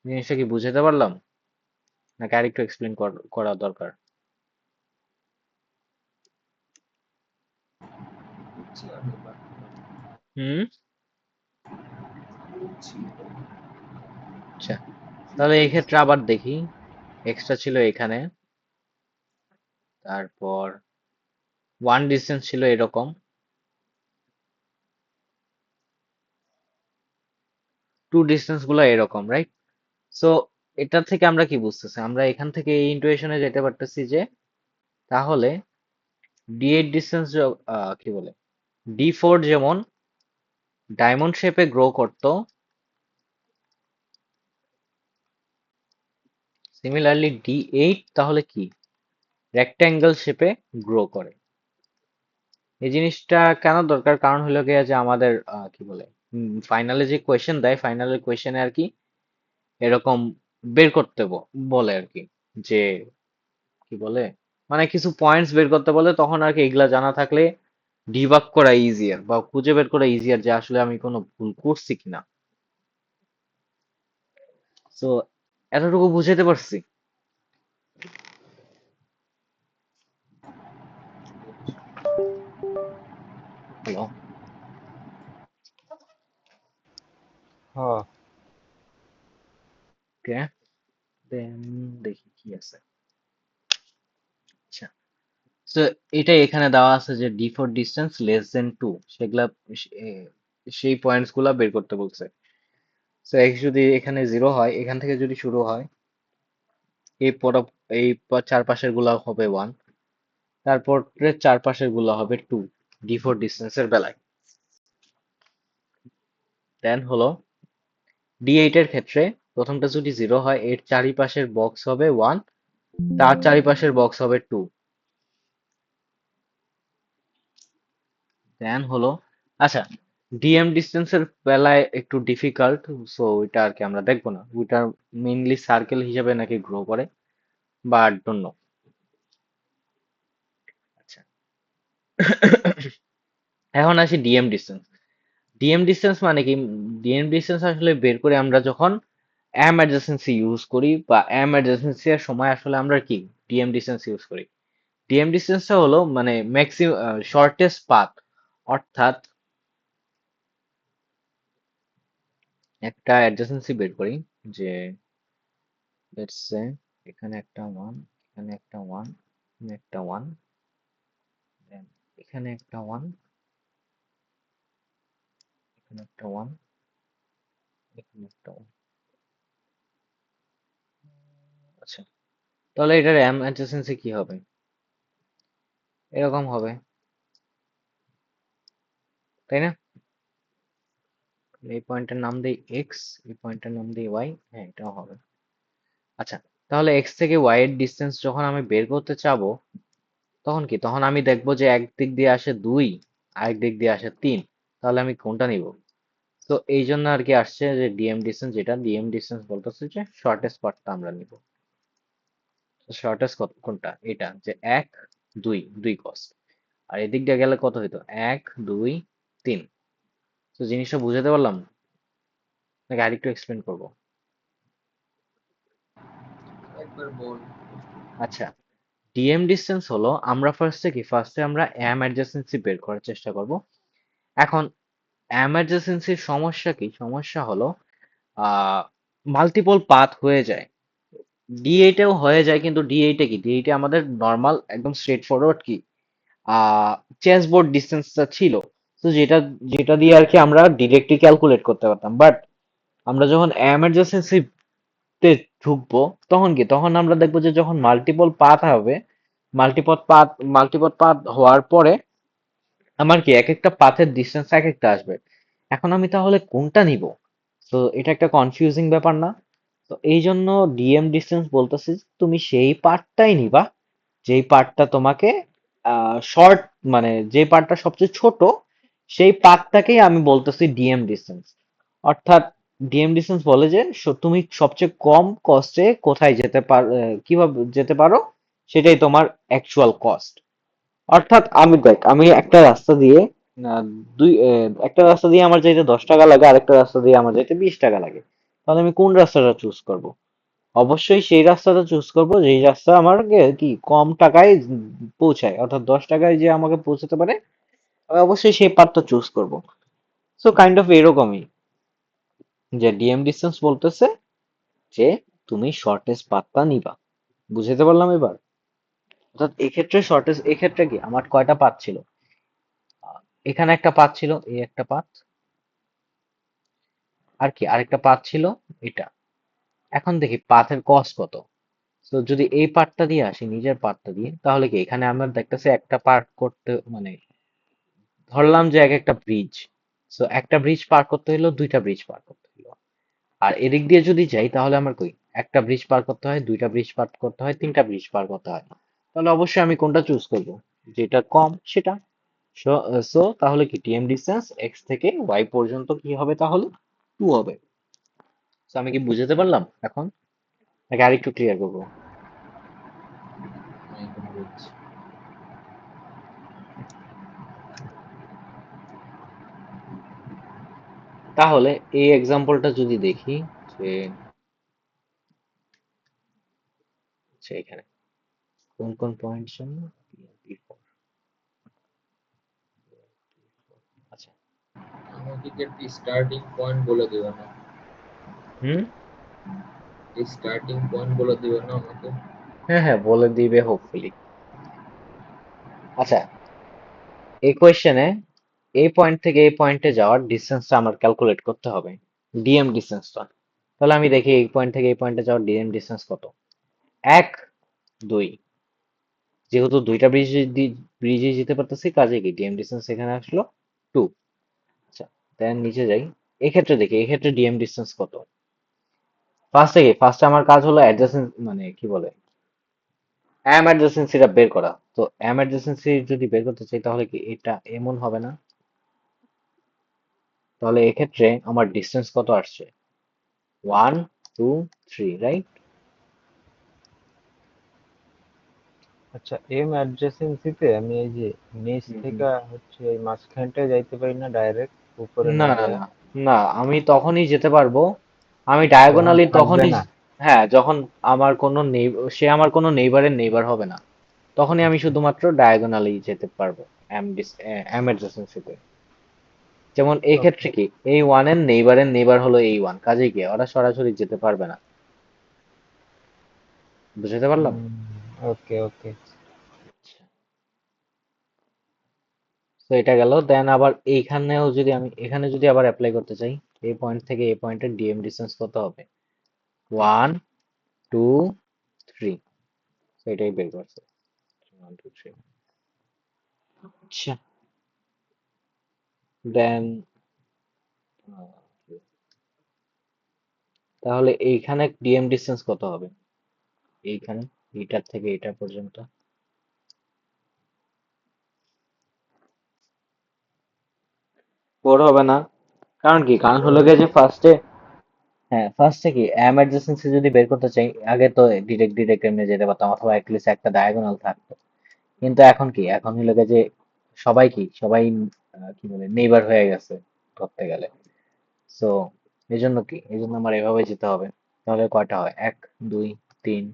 জিনিসটা কি বুঝাতে পারলাম, নাকি আরেকটু এক্সপ্লেন করা দরকার? বুঝছি আমি বাট হুম। বুঝছি। আচ্ছা, তাহলে এই ক্ষেত্রে আবার দেখি। এক্সট্রা ছিল এখানে, তারপর ওয়ান ডিসটেন্স ছিল এরকম, টু ডিসটেন্স গুলো এরকম, রাইট? সো এটা থেকে আমরা কি বুঝতেছি? আমরা এখান থেকে এই ইন্টুইশনে যেতে পারতেছি যে তাহলে D8 ডিসটেন্স কি বলে, D4 যেমন ডায়মন্ড শেপে গ্রো করতো, সিমিলারলি D8 তাহলে কি রেক্ট্যাঙ্গেল শেপে গ্রো করে। এই জিনিসটা কেন দরকার? কারণ হলো গিয়ে যে আমাদের কি বলে, ফাইনালে যে কোয়েশ্চেন দেয়, ফাইনালের কোয়েশ্চেনে আর কি এরকম বের করতে বলে আর কি, যে কি বলে, মানে কিছু পয়েন্টস বের করতে বলে, তখন আর কি এগুলা জানা থাকলে ডিবাগ করা ইজিয়ার বা খুঁজে বের করা ইজিয়ার যে আসলে আমি কোনো ভুল করছি কিনা। তো এতটুকু বুঝাতে পারছি? হ্যালো? হ্যাঁ, ওকে, দেন দেখি কি আছে। আচ্ছা, তো এটা এখানে দেওয়া আছে যে D4 ডিস্টেন্স লেস দেন 2, সেগুলা সেই পয়েন্টস গুলা বের করতে বলছে। তো এক্স যদি এখানে 0 হয়, এখান থেকে যদি শুরু হয়, এই পর এই চারপাশের গুলা হবে 1, তারপর চারপাশের গুলা হবে 2 D4 ডিস্টেন্সের বেলায়। দেন হলো D8 এর ক্ষেত্রে প্রথমটা যদি 0 হয়, এর চারিপাশের বক্স হবে 1, তার চারিপাশের বক্স হবে 2। দেন হলো, আচ্ছা, ডিএম ডিস্টেন্সের বেলায় একটু ডিফিকাল্ট, সো ওইটা আর কি আমরা দেখবো না, ওইটা মেইনলি সার্কেল হিসেবে নাকি গ্রো করে, বা ডোন্ট নো। আচ্ছা, এখন আসি ডিএম ডিস্টেন্স। ডিএম ডিস্টেন্স মানে কি? ডিএম ডিস্টেন্স আসলে বের করি আমরা যখন এম অ্যাডজেসেন্সি ইউজ করি, বা এম অ্যাডজেসেন্সি এর সময় আসলে আমরা কি ডিএম ডিস্টেন্স ইউজ করি। ডিএম ডিস্টেন্সটা হলো মানে ম্যাক্সিমাম শর্টেস্ট পাথ, অর্থাৎ একটা অ্যাডজেসেন্সি বের করি যে লেটস সে এখানে একটা 1, এখানে একটা 1, এখানে একটা 1, দেন এখানে একটা 1, এখানে একটা 1, এখানে একটা 1। আচ্ছা, তাহলে এটার এম অ্যাডজেসেন্সি কি হবে? এরকম হবে, তাই না? এই পয়েন্টের নাম দেই এক্স, এই পয়েন্টের নাম দেই ওয়াই, হ্যাঁ এটাও হবে। আচ্ছা, তাহলে এক্স থেকে ওয়াই এর ডিস্টেন্স যখন আমি বের করতে চাবো, তখন কি, তখন আমি দেখবো যে এক দিক দিয়ে আসে 2, আরেক দিক দিয়ে আসে 3, তাহলে আমি কোনটা নিব? তো এই জন্য আর কি আসছে যে ডিএম ডিস্টেন্স, যেটা ডিএম ডিস্টেন্স বলতেছে যে শর্টেস্ট পাথটা আমরা নিব। শর্টেস্ট কোনটা? এটা যে 1 2 2 কস, আর এদিক দিয়ে গেলে কত হইতো? 1 2 3। তো জিনিসটা বুঝাতে পারলাম, নাকি আরেকটু এক্সপ্লেন করব? একবার বল। আচ্ছা, ডিএম ডিসটেন্স হলো, আমরা ফার্স্টে আমরা এম অ্যাডজেসেন্সি বের করার চেষ্টা করব। এখন এম অ্যাডজেসেন্সির সমস্যা কি? সমস্যা হলো মাল্টিপল পাথ হয়ে যায়, ডি8এও হয়ে যায়, কিন্তু ডি8 কি, ডি8 আমাদের নর্মাল একদম স্ট্রেট ফরওয়ার্ড কি চেস বোর্ড ডিস্টেন্সটা ছিল। তো যেটা যেটা দিয়ে আর কি আমরা ডিরেক্টলি ক্যালকুলেট করতে পারতাম। বাট আমরা যখন এমার্জেন্সি তে ঢুকবো, তখন কি, তখন আমরা দেখবো যে যখন মাল্টিপল পাথ হবে, মাল্টিপল পাথ হওয়ার পরে আমার কি এক একটা পাথের ডিসটেন্স এক একটা আসবে। এখন আমি তাহলে কোনটা নিব? তো এটা একটা কনফিউজিং ব্যাপার না? তো এই জন্য ডিএম ডিসটেন্স বলতেছে যে তুমি সেই পার্টটাই নিবা যেই পার্টটা তোমাকে শর্ট, মানে যে পার্টটা সবচেয়ে ছোট, সেই পার্টটাকেই আমি বলতেছি ডিএম ডিসটেন্স। অর্থাৎ ডিএম ডিসটেন্স বলে যে তুমি সবচেয়ে কম কস্টে কোথায় যেতে পারো, কিভাবে যেতে পারো, সেটাই তোমার অ্যাকচুয়াল কস্ট। অর্থাৎ আমি দেখ, আমি একটা রাস্তা দিয়ে আহ, একটা রাস্তা দিয়ে আমার যাইতে 10 টাকা লাগে, আরেকটা রাস্তা দিয়ে আমার যাইতে 20 টাকা লাগে। তাহলে আমি কোন রাস্তাটা চুজ করব? অবশ্যই সেই রাস্তাটা চুজ করব যেই রাস্তা আমাকে কি কম টাকায় পৌঁছায়, অর্থাৎ 10 টাকায় যে আমাকে পৌঁছাতে পারে। আমি অবশ্যই সেই পাথটা চুজ করব। সো কাইন্ড অফ এরকমই, যে ডিএম ডিসটেন্স বলতেছে যে তুমি শর্টেস্ট পাথটা নিবা। বুঝতে পারলাম এবার? অর্থাৎ এক্ষেত্রে শর্টেস্ট, এক্ষেত্রে কি আমার কয়টা পাথ ছিল? এখানে একটা পাথ ছিল, এই একটা পাথ, আর কি আরেকটা পাথ ছিল, এটা। এখন দেখি পাথের কস্ট কত। তো যদি এই পার্টটা দিয়ে আসি, নিজের পার্টটা দিয়ে, তাহলে কি এখানে আমরা দেখতেছি একটা পার্ট করতে, মানে ধরলাম যে এক একটা ব্রিজ। সো একটা ব্রিজ পার করতে হলো, দুইটা ব্রিজ পার করতে হলো। আর এদিক দিয়ে যদি যাই, তাহলে আমার কই একটা ব্রিজ পার করতে হয়, দুইটা ব্রিজ পার করতে হয়, তিনটা ব্রিজ পার করতে হয়। তাহলে অবশ্যই আমি কোনটা চুজ করব? যেটা কম সেটা। সো তাহলে কি টিএম ডিসটেন্স এক্স থেকে ওয়াই পর্যন্ত কি হবে তাহলে? 2 হবে। সো আমি কি বুঝতে পারলাম এখন, নাকি আরেকটু ক্লিয়ার করবো? আমি এখন বুঝছি। তাহলে এই এক্সাম্পলটা যদি দেখি, যে আচ্ছা, এখানে কোন কোন পয়েন্ট জন্য আচ্ছা। আমাকে কি একটি স্টার্টিং পয়েন্ট বলে দিবে না? হুম। এই স্টার্টিং পয়েন্ট বলে দিবে না আমাকে? হ্যাঁ হ্যাঁ, বলে দিবে হোপফুলি। আচ্ছা, এই কোয়েশ্চেনে এই পয়েন্ট থেকে এই পয়েন্টে যাওয়ার ডিসটেন্সটা আমার ক্যালকুলেট করতে হবে, ডিএম ডিসটেন্সটা। তাহলে আমি দেখি এই পয়েন্ট থেকে এই পয়েন্টে যাওয়ার ডিএম ডিসটেন্স কত। 1, 2। যেহেতু দুইটা ব্রিজে যেতে পারতেছি, কাজে কি ডিএম ডিসটেন্স এখানে আসলো 2। আচ্ছা, দেন নিচে যাই। এক্ষেত্রে দেখি এক্ষেত্রে ডিএম ডিসটেন্স কত। ফার্স্টে আমার কাজ হলো অ্যাডজাসেন্ট, মানে কি বলে, এম অ্যাডজাসেন্সিটা বের করা। তো এম অ্যাডজাসেন্সি যদি বের করতে চাই, তাহলে কি এটা এমন হবে না? তাহলে এক্ষেত্রে আমার ডিসটেন্স কত আসছে? 1, 2, 3, রাইট? আচ্ছা, এম অ্যাডজেসেন্সিতে আমি এই যে নিচ থেকে হচ্ছে এই মাঝখানটায় যাইতে পারি না ডাইরেক্ট উপরে না না না যায়? না না, আমি তখনই যেতে পারবো, আমি যখন ডায়াগোনালি থাকবে তখনই। না। হ্যাঁ, যখন আমার কোনো সে আমার কোনো নেইবারের নেইবার হবে না, তখনই আমি আচ্ছা। শুধুমাত্র ডায়াগোনালি যেতে পারবো এম অ্যাডজাসেন্সিতে। যেমন এই ক্ষেত্রে ওকে। কি, এই ওয়ান এর নেইবার হলো এই ওয়ান, কাজেই কি ওরা সরাসরি যেতে পারবে না। বুঝতে পারলাম? ওকে ওকে। তো এটা গেল। দেন আবার এইখানেও যদি আমি এখানে যদি আবার অ্যাপ্লাই করতে চাই, এই পয়েন্ট থেকে এই পয়েন্টের ডিএম ডিসটেন্স কত হবে? 1, 2, 3। তো এটাই বের করছে, 1, 2, 3। আচ্ছা, দেন তাহলে এইখানে ডিএম ডিসটেন্স কত হবে? এইখানে এইটার থেকে এটা পর্যন্ত 4 হবে না। কারণ কি, কারণ জিরো হলো হবে। গিয়ে যে হ্যাঁ, ফার্স্টে কি এমার্জেন্সি যদি বের করতে চাই, আগে তো ডিরেক্ট এমনি যেতে পারতাম, অথবা অ্যাটলিস্ট একটা ডায়াগোনাল থাকতো। কিন্তু এখন কি, এখন হলো গিয়ে যে সবাই কি বলে নেইবার হয়ে গেছে ধরতে গেলে। সো এই জন্য আমার এভাবে যেতে হবে। তাহলে কয়টা হয়? 1, 2, 3,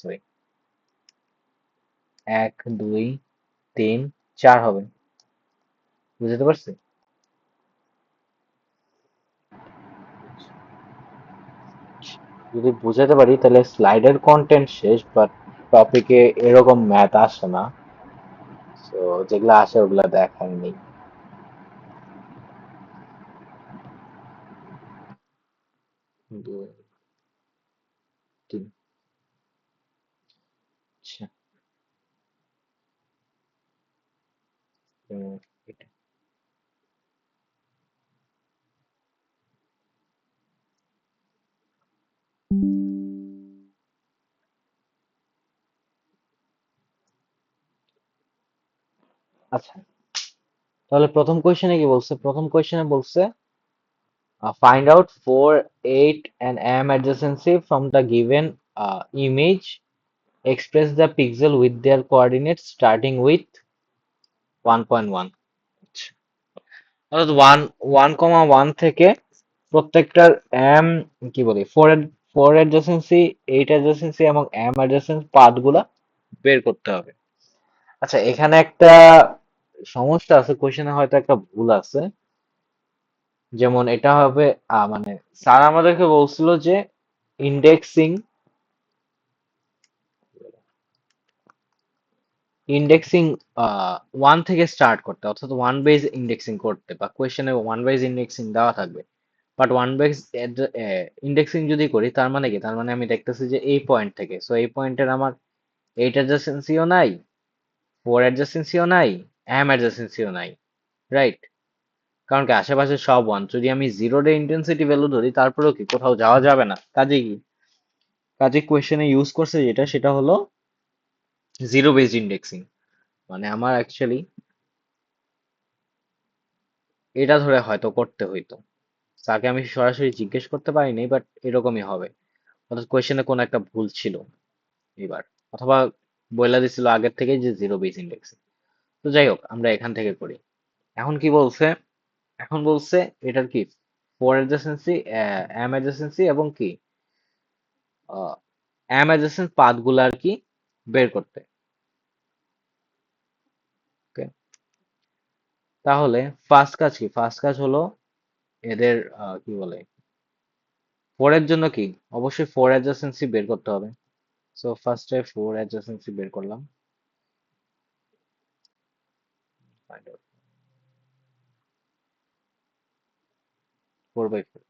সরি, 1, 2, 3, 4 হবে। বুঝতে পারছি? যদি বুঝাতে পারি তাহলে স্লাইডের কন্টেন্ট শেষ, বাট টপিকে এরকম ম্যাথ আসে না। তো যেগুলা আসে ওগুলা দেখাই নেই। দুই, তিন, আচ্ছা, এটা। আচ্ছা, তাহলে প্রথম কোয়েশ্চেনে কি বলছে? প্রথম কোয়েশ্চেনে বলছে find out 4, 8 and m adjacency from the given image. Express the pixel with their coordinates starting with 1.1. অর্থাৎ 1,1 থেকে প্রত্যেকটার m কি বলি 4 adjacency, 8 adjacency এবং m adjacent পাথ গুলা বের করতে হবে। আচ্ছা, এখানে একটা সমস্যা আছে, কোশ্চেনে হয়তো একটা ভুল আছে। যেমন এটা হবে মানে স্যার আমাদেরকে বলছিল যে ইন্ডেক্সিং ইন্ডেক্সিং 1 থেকে স্টার্ট করতে, অর্থাৎ ওয়ান বেজ ইন্ডেক্সিং করতে, বা কোয়েশ্চেনে ওয়ান বেজ ইন্ডেক্সিং দেওয়া থাকবে। বাট ওয়ান বেজ ইন্ডেক্সিং যদি করি তার মানে কি? তার মানে আমি দেখতেছি যে এই পয়েন্ট থেকে, সো এই পয়েন্টের আমার 8 অ্যাডজাসেন্সিও নাই, 4 অ্যাডজাসেন্সিও নাই, এম অ্যাডজাসেন্সিও নাই, রাইট? কারণ কি আশেপাশে সব ওয়ান। যদি আমি জিরো ডে ইন্টেন্সিটি ভ্যালু ধরি তারপরেও কি কোথাও যাওয়া যাবে না। কাজে কি, কাজে কোয়েশ্চেনে ইউজ করছে যেটা, সেটা হলো জিরো বেসড ইন্ডেক্সিং। মানে আমার অ্যাকচুয়ালি এটা ধরে হয়তো করতে হইতো। তাকে আমি সরাসরি জিজ্ঞেস করতে পারিনি, বাট এরকমই হবে। অর্থাৎ কোয়েশ্চেনে কোনো একটা ভুল ছিল এবার, অথবা বইলা দিছিল আগের থেকে যে জিরো বেস ইন্ডেক্সিং। তো যাই হোক, আমরা এখান থেকে করি। এখন কি বলছে? এখন বলছে এটার কি ফোর অ্যাডজাসেন্সি, এম অ্যাডজাসেন্সি এবং কি এম অ্যাডজাসেন্ট পাথ গুলা আর কি বের করতে। ওকে, তাহলে ফার্স্ট কাজ কি? ফার্স্ট কাজ হলো এদের কি বলে, ফোর এর জন্য কি অবশ্যই ফোর অ্যাডজাসেন্সি বের করতে হবে। সো ফার্স্টে ফোর অ্যাডজাসেন্সি বের করলাম। Find out 4/4,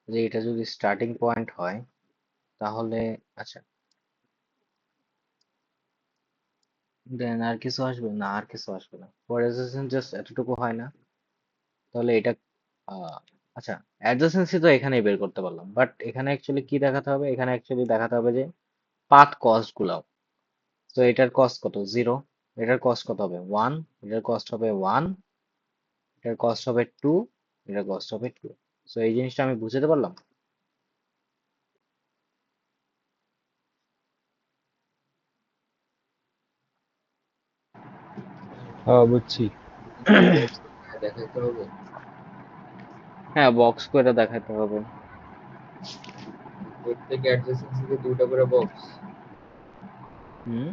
যে এটা যদি স্টার্টিং পয়েন্ট হয় তাহলে আচ্ছা, দেন আর কিছু আসবে না? আর কিছু আসবে না, ফোর অ্যাডজাসেন্ট জাস্ট এতটুকু হয় না? তাহলে এটা আহ, আচ্ছা, অ্যাডজাসেন্সি তো এখানেই বের করতে পারলাম, বাট এখানে অ্যাকচুয়ালি কি দেখাতে হবে? এখানে অ্যাকচুয়ালি দেখাতে হবে যে পাথ কস্ট গুলাও। তো এটার কস্ট কত? 0। এটার কস্ট কত হবে? 1। এটার কস্ট হবে 1। এটার কস্ট হবে 2। এটার কস্ট হবে 2। সো এই জিনিসটা আমি বুঝতে পারলাম। হ্যাঁ, বুঝছি। কিছু বক্স দেখাইতে হবে। হ্যাঁ, বক্স করে দেখাতে হবে। প্রত্যেক অ্যাডজাসেন্সিতে দুইটা করে বক্স। হুম,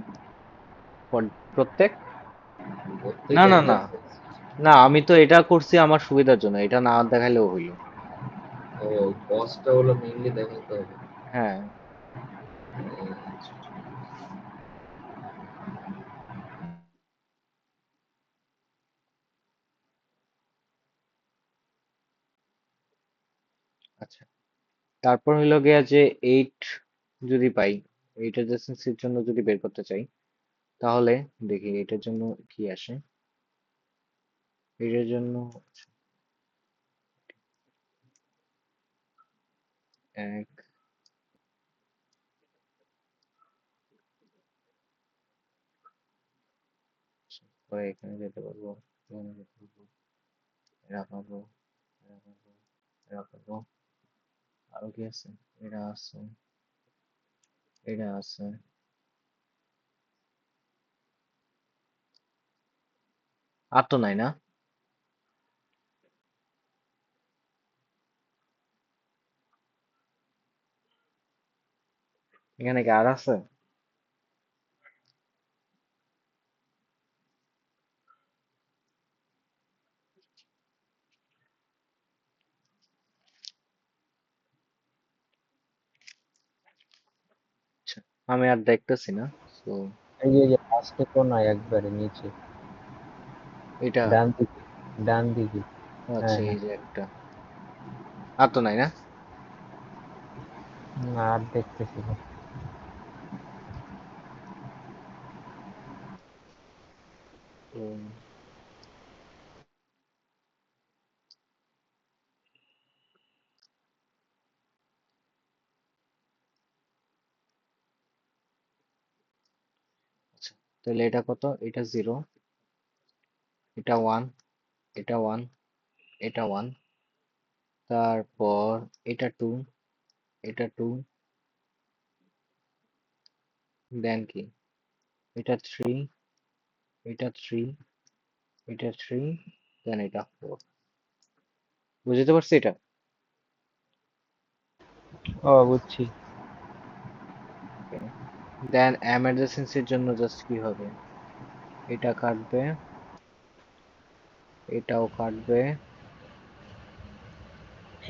প্রত্যেক, প্রত্যেক না না না অ্যাডজাসেন্সি। না, আমি তো এটা করছি আমার সুবিধার জন্য, এটা না দেখাইলেও হইল। ও, বক্সটা হলো মেইনলি দেখাইতে হবে। হ্যাঁ, আচ্ছা। তারপর হইলো গিয়া যে এইট যদি পাই, এইট অ্যাডজাসেন্সির জন্য যদি বের করতে চাই, তাহলে দেখি এটার জন্য কি আসে। এটার জন্য এক, পরে এখানে যেতে পারবো, এখানে যেতে পারবো, এরা পাবো, এরা পাবো, এরা পাবো। আরো কি আছে? এরা আছে, এরা আছে। আর তো নাই, না? এখানে কি আর আছে? আচ্ছা, আমি আর দেখতেছি না। তো এই যে লাস্টে কোনায় একবারে নিচে, এটা ডান দিকে, ডান দিকে। হ্যাঁ আচ্ছা, এই হ্যাঁ। যে একটা, আর তো নাই না? না, আর দেখতেছি না। তো আচ্ছা, তাহলে এটা কত? এটা 0, এটা 1, এটা 1, এটা 1, তারপর এটা 2, এটা 2, দেন কি? এটা 3, এটা 3, এটা 3, দেন এটা 4। বুঝতে পারছি এটা? ও, বুঝছি। দেন এমার্জেন্সির জন্য জাস্ট কি হবে? এটা কাটবে, এটাও কাটবে,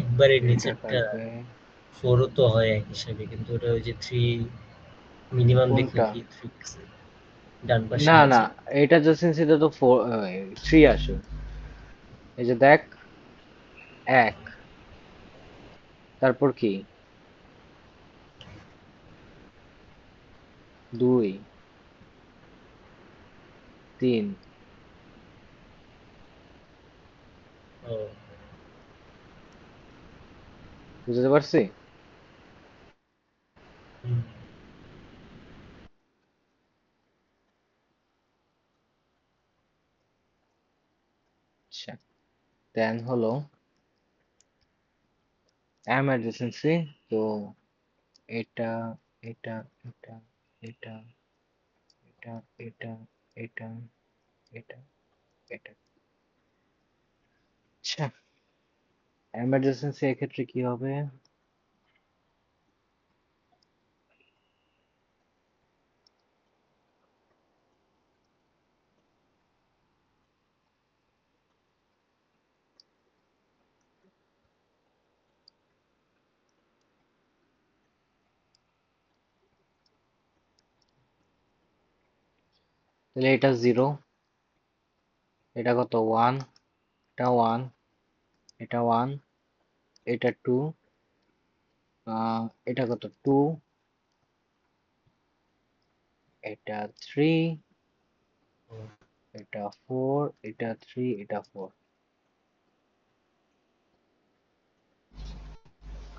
একবারে এটা নিচেরটা কাটবে। 4 তো হয় এক হিসাবে, কিন্তু ওটা ওই যে 3 মিনিমাম দেখলে কোনটা? কি 3 আছে ডান পাশে না না, নিচে। এটা জাস্টিসিতে তো 3 আসে। এই যে দেখ, 1, তারপর কি? 2, 3। ও, বুঝতে পারছি? হুম, আচ্ছা, দেন হলো এমার্জেন্সি। তো এটা, এটা, এটা, এটা, এটা, এটা, এটা, এটা, এটা। আচ্ছা, এমার্জেন্সি এক্ষেত্রে কি হবে? তাহলে এটা 0, এটা কত? 1, এটা 1, এটা 1, এটা 2, এটা কত? 2, এটা 3, ও, এটা 4, এটা 3, এটা 4।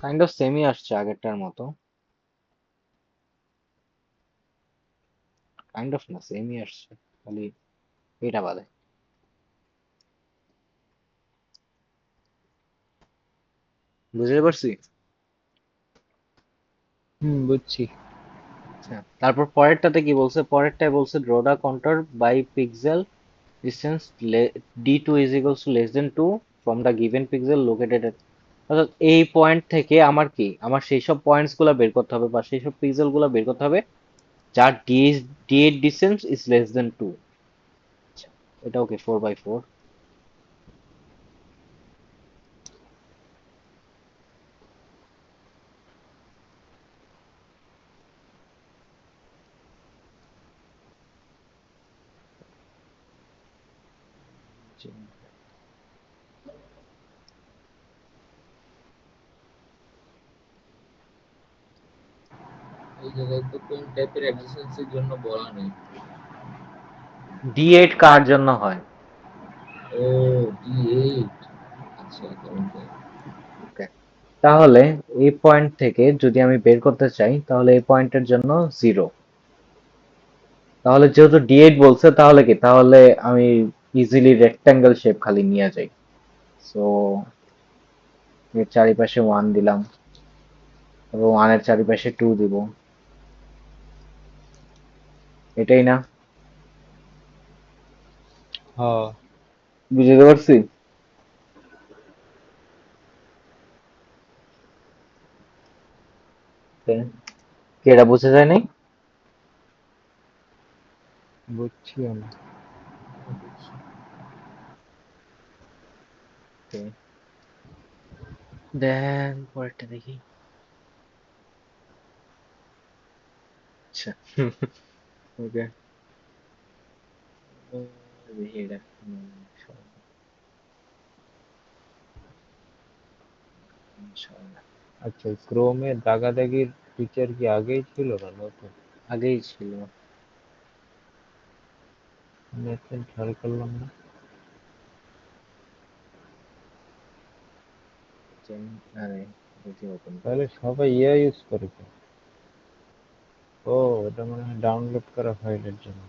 কাইন্ড অফ সেমই আসছে আগেরটার মতো। কাইন্ড অফ না, সেমই আসছে, খালি এটা বাদে। বুঝতে পারছি? হুম, বুঝছি। আচ্ছা, তারপর পরেরটাতে কি বলছে? পরেরটায় বলছে draw the control by pixel distance d2 is equals to less than 2 from the given pixel located at, অর্থাৎ এই পয়েন্ট থেকে আমার কি, আমার সেই সব পয়েন্টস গুলা বের করতে হবে বা সেই সব পিক্সেল গুলা বের করতে হবে যার d8 distance is less than 2। আচ্ছা, এটা ওকে, 4 by 4। এই জায়গায় তো কোন টাইপের অ্যাডজাসেন্সির জন্য বলা নেই। d8 কার জন্য হয়? ও, D8। আচ্ছা, তাহলে ওকে, তাহলে এই পয়েন্ট থেকে যদি আমি বের করতে চাই তাহলে এই পয়েন্টের জন্য 0। তাহলে যেহেতু d8 বলছে তাহলে কি, তাহলে আমি ইজিলি রেক্টাঙ্গেল শেপ খালি নিয়ে যাই। সো এর চারিপাশে 1 দিলাম এবং 1 এর চারিপাশে 2 দিব। এটাই না? হ্যাঁ। বুঝতে পারছি? Okay. কি এটা বুঝে যায় নাই? বুঝছি আমি। দেন পরেরটা দেখি। আচ্ছা। ওকে, দেখি এটা। সরে না। আচ্ছা, ক্রোমে দাগাদাগির ফিচার কি আগেই ছিল না নতুন? আগেই ছিল। আমি এখন খেয়াল করলাম না। আরে দেখি ওপেন করি। তাহলে সবাই ইউজ করে কেন? ও, এটা মনে হয় ডাউনলোড করা ফাইলের জন্য।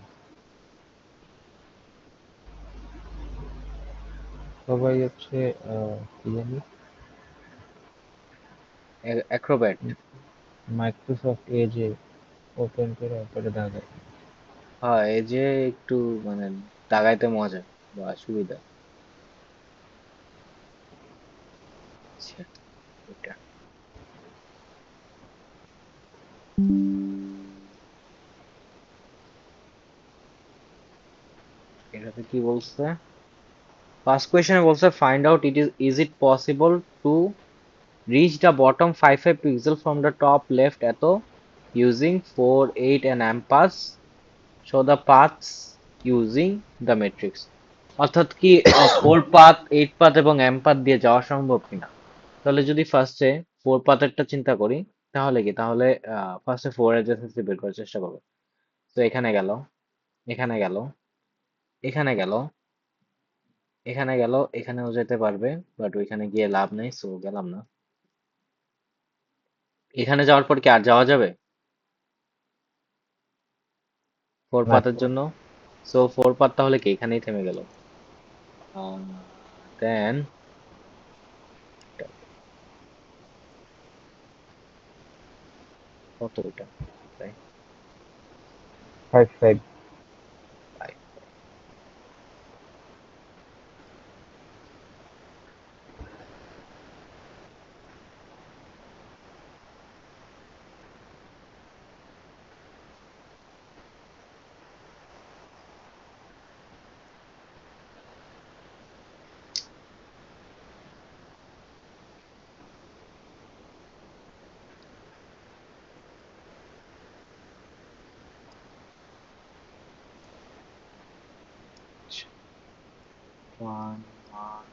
সবাই হচ্ছে কি জানি, অ্যাক্রোব্যাট। মাইক্রোসফট এজে ওপেন করে তারপরে দাগায়। হ্যাঁ, এই যে একটু মানে দাগাইতে মজা বা সুবিধা। আচ্ছা, এটা এটাতে কি বলছে? ফার্স্ট কোয়েশ্চেনে বলছে find out is it possible to reach the bottom 5 pixel from the top left এত using 4 8 and ampers show the paths using the matrix। অর্থাৎ কি 4 পাথ 8 পাথ এবং এম পাথ দিয়ে যাওয়া সম্ভব কিনা। তাহলে যদি ফার্স্টে 4 পাথেরটা চিন্তা করি, তাহলে কি, তাহলে ফার্স্টে 4 অ্যাডজেসেন্সি বের করার চেষ্টা করবো। তো এখানে গেল, এখানে গেল, এখানে গেল, এখানে গেল, এখানেও যেতে পারবে, বাট ওইখানে গিয়ে লাভ নেই, সো গেলাম না। এখানে যাওয়ার পর কি আর যাওয়া যাবে 4 না, পাথের জন্য? সো 4 পাথ তাহলে কি এখানেই থেমে গেল। দেন কত এটা, তাই 5 5। 5। One one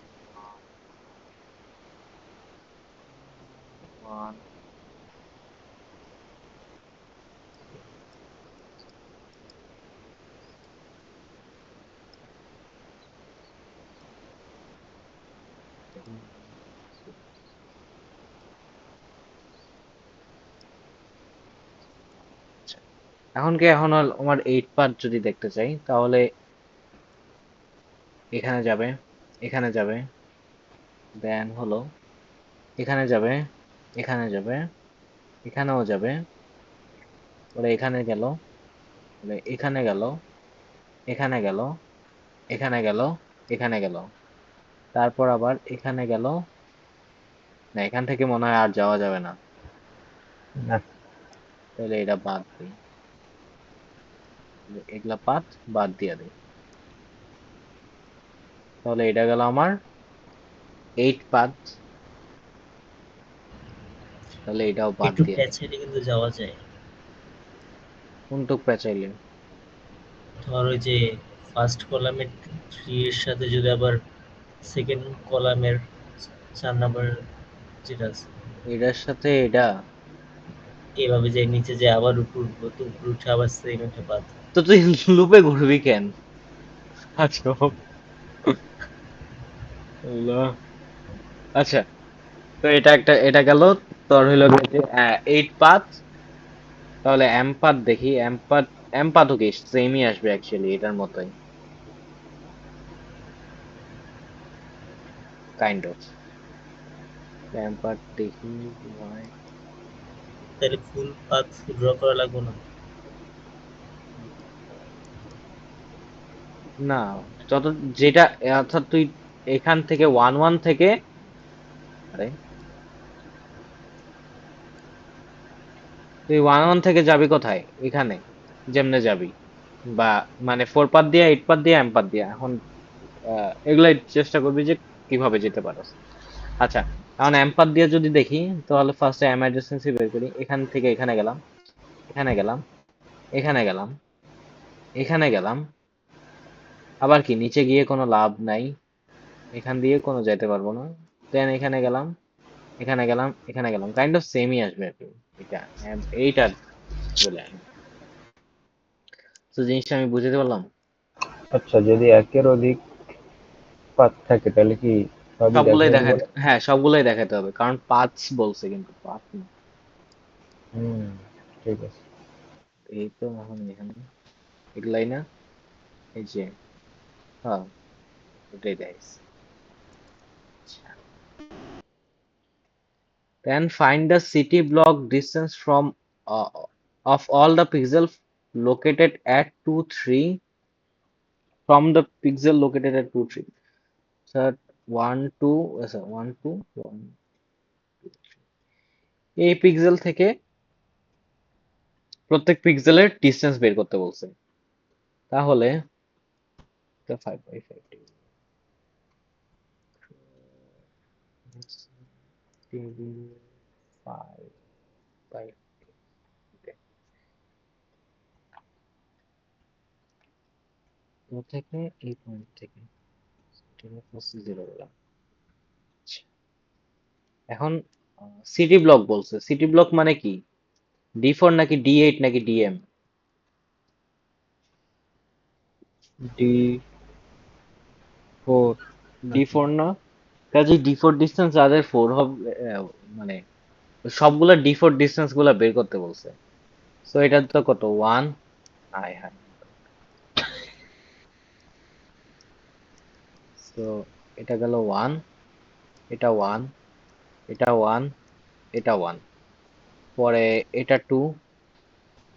one. এখন কি, এখন আমার 8 পার্ট যদি দেখতে চাই, তাহলে এখানে যাবে, এখানে যাবে, দেন হলো এখানে যাবে, এখানে যাবে, এখানেও যাবে, পরে এখানে গেল, পরে এখানে গেল, এখানে গেল, এখানে গেল, এখানে গেল, তারপর আবার এখানে গেল। না, এখান থেকে মনে হয় আর যাওয়া যাবে না। না, তাহলে এটা বাদ দিই, এগুলা পাত বাদ দিয়ে দিই। তাহলে এটা গেল আমার 8 পাত, তাহলে এটাও বাদ একটু দিয়ে দিই। প্যাচাইলে কিন্তু যাওয়া যায়। কোনটুক পেঁচাইলে? ধর ওই যে ফার্স্ট কলামের 3 এর সাথে যদি আবার সেকেন্ড কলামের 4 নাম্বার যেটা আছে, এটার সাথে এটা? এভাবে যে নিচে যে আবার উপর উঠবো, তো উপরে উঠে আবার সেকেন্ডটা বাদ। তো তুই লুপে ঘুরবি কেন? আচ্ছা, আল্লাহ। আচ্ছা, তো এটা একটা, এটা গেল তোর হইলো গিয়ে যে 8 পাথ। তাহলে এম পাথ দেখি, এম পাথ, এম পাথও কি সেমই আসবে অ্যাকচুয়ালি এটার মতোই, কাইন্ড অফ। এম পাথ দেখি হয় তাহলে ফুল পাথ ড্র করা লাগবে না। না, যত যেটা অর্থাৎ তুই এখান থেকে 1 1 থেকে, আরে তুই 1 1 থেকে যাবি কোথায়? এখানে যেমনে যাবি, বা মানে 4 পাত দিয়ে, 8 পাত দিয়ে, এম পাত দিয়ে। এখন এগুলাই চেষ্টা করবি যে কিভাবে যেতে পারস। আচ্ছা, এখন এম পাত দিয়ে যদি দেখি, তাহলে ফার্স্টে এম অ্যাডজেসেন্সি বের করি। এখান থেকে এখানে গেলাম, এখানে গেলাম, এখানে গেলাম, এখানে গেলাম। আবার কি নিচে গিয়ে কোনো লাভ নাই, এখান দিয়ে কোনো যেতে পারবো না। দেন এখানে গেলাম, এখানে গেলাম, এখানে গেলাম, কাইন্ড অফ সেমই আসবে আর কি। এটা এইটা বলে আমি, তো জিনিসটা আমি বুঝতে পারলাম। আচ্ছা, যদি একের অধিক পাত থাকে তাহলে কি সবই সবগুলোই দেখাই দিব দেখাতে, না? হ্যাঁ সবগুলোই দেখাতে হবে, কারণ পাঁচ বলছে কিন্তু পাঁচ না। হুম, ঠিক আছে। এই তো এখন এখানে এগুলাই না, এই যে, হ্যাঁ এটাই দেখাইছে। আচ্ছা, then find the city block distance from of all the pixels located at 2 3 from the pixel located at 2 3. Sir, 1 2 sir, 1 2 1 এই পিক্সেল থেকে প্রত্যেক পিক্সেলের ডিসটেন্স বের করতে বলছে। তাহলে 5 by 5 5 by ও থেকে এই পয়েন্ট থেকে জিরো বললাম। আচ্ছা, এখন সিটি ব্লক বলছে, সিটি ব্লক মানে কি? D4 নাকি D8 নাকি DM? D4 নাকি? D4 না, কাজে D4 ডিস্টেন্স যাদের 4 হবে, মানে সবগুলা D4 ডিস্টেন্স গুলা বের করতে বলছে। সো এটা তো কত 1, হাই হাই। সো এটা গেল 1, এটা 1, এটা 1, এটা 1, পরে এটা 2।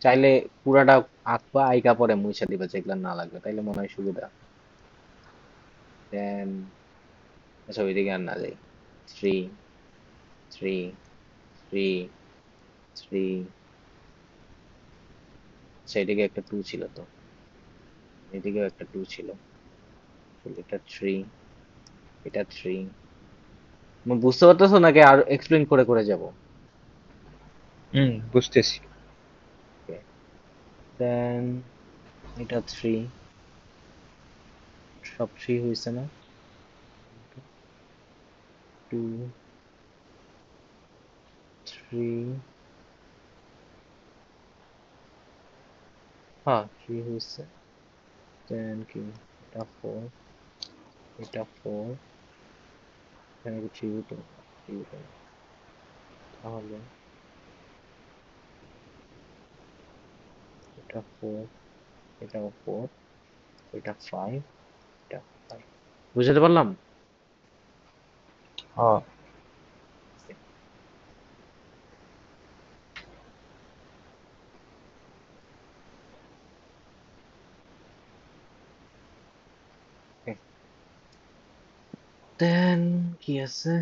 চাইলে পুরাটা আঁকবা, আইকা পরে মুছে দিবা যেগুলা না লাগবে, তাইলে মনে হয় সুবিধা। দেন আচ্ছা ওইদিকে আর না যাই। 3 3 3 3। আচ্ছা এদিকে একটা 2 ছিল তো, এদিকেও একটা 2 ছিল। তাহলে এটা 3, এটা 3। বুঝতে পারতেছো নাকি আর এক্সপ্লেইন করে করে যাব? হুম, বুঝতেছি। দেন এটা 3, সব 3 হইছে না? 2 3, হ্যাঁ 3 হইছে। দেন কি, এটা 4, এটা 4, এখানে কি 3 হতো? 3 হতো না। তাহলে এটা 4, এটাও 4, এটা 5, এটা 5। বুঝাতে পারলাম? হ্যাঁ। দেন কি আছে?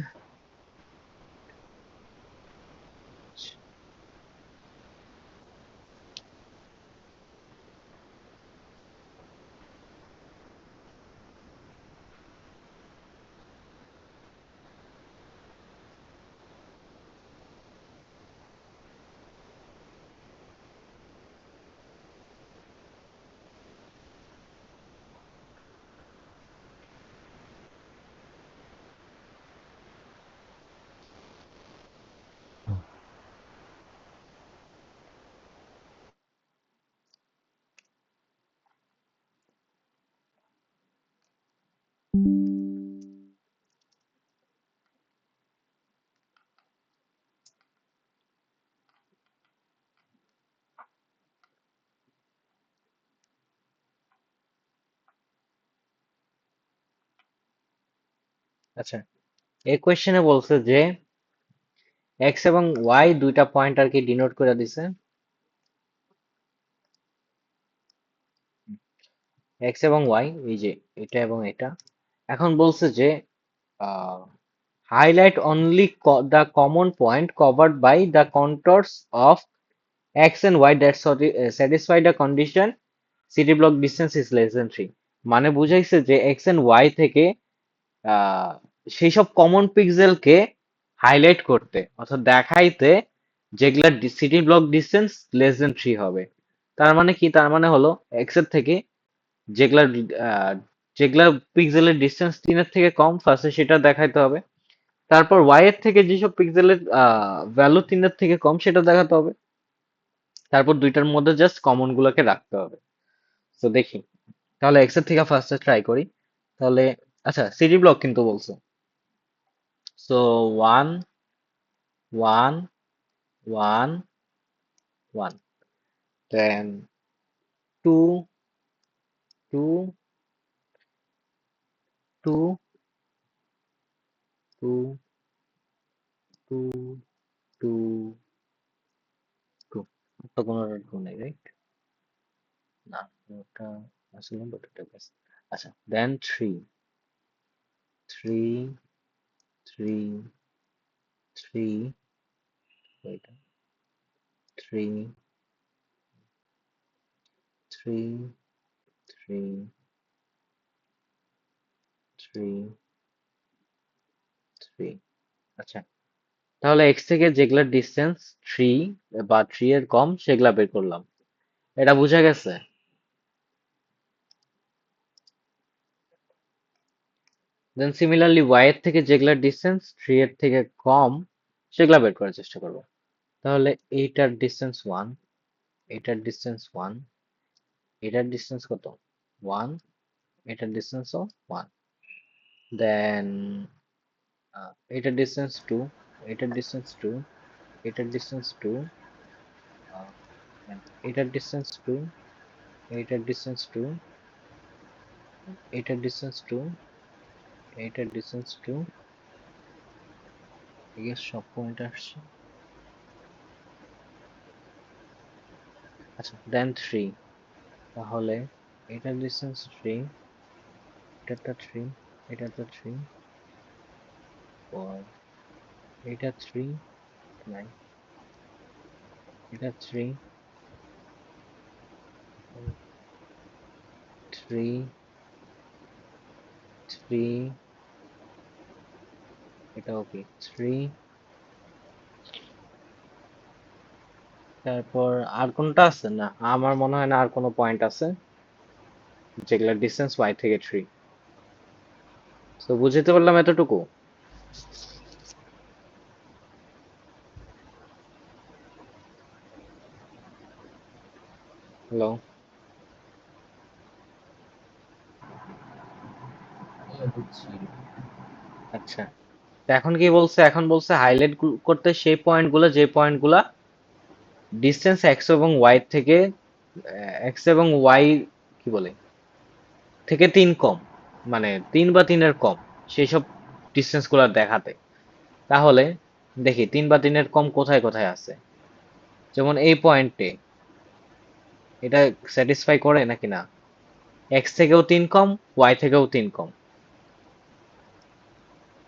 আচ্ছা, এই কোয়েশ্চেনে বলছে যে এক্স এবং ওয়াই দুইটা পয়েন্ট আর কি ডিনোট করে দিছে। এক্স এবং ওয়াই, এই যে এটা এবং এটা। এখন বলছে যে highlight only the common point covered by the controls of x and y that satisfy the condition city block distance is less than 3, মানে বুঝাইছে যে x and y থেকে সেই সব কমন পিক্সেলকে হাইলাইট করতে অর্থাৎ দেখাইতে যেগুলা city block distance less than 3 হবে। তার মানে কি, তার মানে হলো এক্স এর থেকে যেগুলা আহ, যেগুলা পিক্সেলের ডিসটেন্স 3 এর থেকে কম ফার্স্টে সেটা দেখাইতে হবে, তারপর ওয়াই এর থেকে যেসব পিক্সেলের ভ্যালু 3 এর থেকে কম সেটা দেখাতে হবে, তারপর দুইটার মধ্যে জাস্ট কমন গুলোকে রাখতে হবে। তো দেখি, তাহলে এক্স এর থেকে ফার্স্টে ট্রাই করি। তাহলে আচ্ছা, সিটি ব্লক কিন্তু বলছো, so one one one one, then two two two two two two two, তো কোনো টু নেই, রাইট? না, ওটা আসলে বাট ওটা বেশ। আচ্ছা, then three three three three, ওইটা three three three three three. আচ্ছা, তাহলে এক্স থেকে যেগুলা ডিস্টেন্স থ্রি বা থ্রি এর কম সেগুলা বের করলাম, এটা বোঝা গেছে। দেন সিমিলারলি ওয়াই এর থেকে যেগুলা ডিস্টেন্স থ্রি এর থেকে কম সেগুলা বের করার চেষ্টা করবো। তাহলে এইটার ডিস্টেন্স ওয়ান, এটার ডিস্টেন্স ওয়ান, এটার ডিস্টেন্স কত? ওয়ান, এটার ডিস্টেন্সও ওয়ান। দেন এটার ডিস্টেন্স টু, এটার ডিস্টেন্স টু, এটার ডিস্টেন্স টু, এটার ডিস্টেন্স টু, এটার ডিস্টেন্স টু, এটার ডিস্টেন্স টু, এটার ডিস্টেন্স টু, এগুলো সব পয়েন্ট আসছে। আচ্ছা, দেন থ্রি, তাহলে এটার ডিস্টেন্স থ্রি, এটারটা থ্রি, এটারটা থ্রি, ফোর, এটা থ্রি, নাইন, এটা থ্রি, থ্রি, থ্রি, এটা ওকে থ্রি। তারপর আর কোনটা আছে? না, আমার মনে হয় না আর কোনো পয়েন্ট আছে যেগুলা ডিস্টেন্স ওয়াই থেকে থ্রি। তো বুঝতে পারলাম এতটুকু। হ্যালো? হ্যাঁ, বুঝছি। আচ্ছা, তো এখন কি বলছে? এখন বলছে হাইলাইট করতে সেই পয়েন্ট গুলা, যে পয়েন্ট গুলা ডিস্টেন্স এক্স এবং ওয়াই থেকে, এক্স এবং ওয়াই কি বলে থেকে তিন কম, মানে তিন বা তিনের কম, সেই সব ডিস্টেন্স গুলা দেখাতে। তাহলে দেখি তিন বা তিনের কম কোথায় কোথায় আছে। যেমন এই পয়েন্টে এটা স্যাটিসফাই করে নাকি না? এক্স থেকেও তিন কম, ওয়াই থেকেও তিন কম।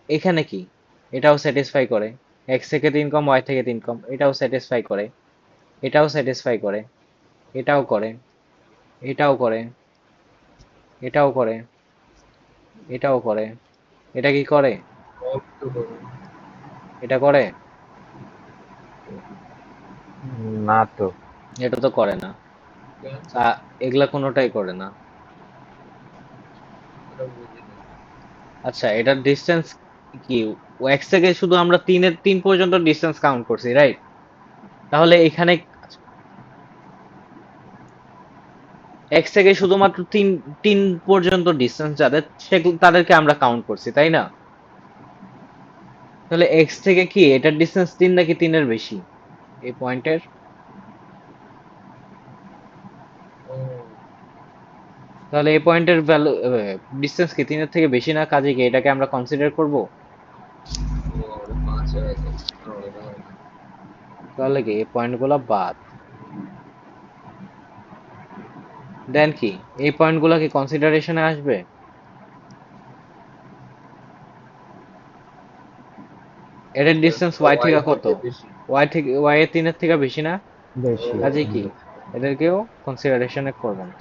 এখানে কি? এটাও স্যাটিসফাই করে। এক্স থেকে তিন কম, ওয়াই থেকে তিন কম, এটাও স্যাটিসফাই করে। এটাও স্যাটিসফাই করে, এটাও করে, এটাও করে, এটাও করে, এটাও করে। এটা কি করে? সব তো করো। এটা করে? না তো। এটা তো করে না। কেন? এগুলা কোনোটাই করে না। ওটা বুঝি না। আচ্ছা, এটার ডিস্টেন্স কি? এক্স থেকে শুধু আমরা তিন পর্যন্ত ডিস্টেন্স কাউন্ট করছি, রাইট? তাহলে এখানে এক্স থেকে শুধুমাত্র তিন তিন পর্যন্ত ডিস্টেন্স যাদের, সেগুলো তাদেরকে আমরা কাউন্ট করছি, তাই না? তাহলে এক্স থেকে কি এটার ডিস্টেন্স তিন নাকি তিনের বেশি এই পয়েন্টের? ও, তাহলে এই পয়েন্টের ভ্যালু ডিস্টেন্স কি তিনের থেকে বেশি না? কাজে কি এটাকে আমরা কনসিডার করব? ও, ওটা 5 হয়ে গেছে। তাহলে হয় না। তাহলে কি এই পয়েন্টগুলো বাদ? দেন কি এই পয়েন্টগুলো কি কনসিডারেশনে আসবে? এটার ডিস্টেন্স ওটা ওয়াই ওয়াই থেকে কত? থেকে বেশি। ওয়াই থেকে ওয়াই এর তিনের থেকে বেশি না? বেশি। কাজে কি এদেরকেও কনসিডারেশনে করব না।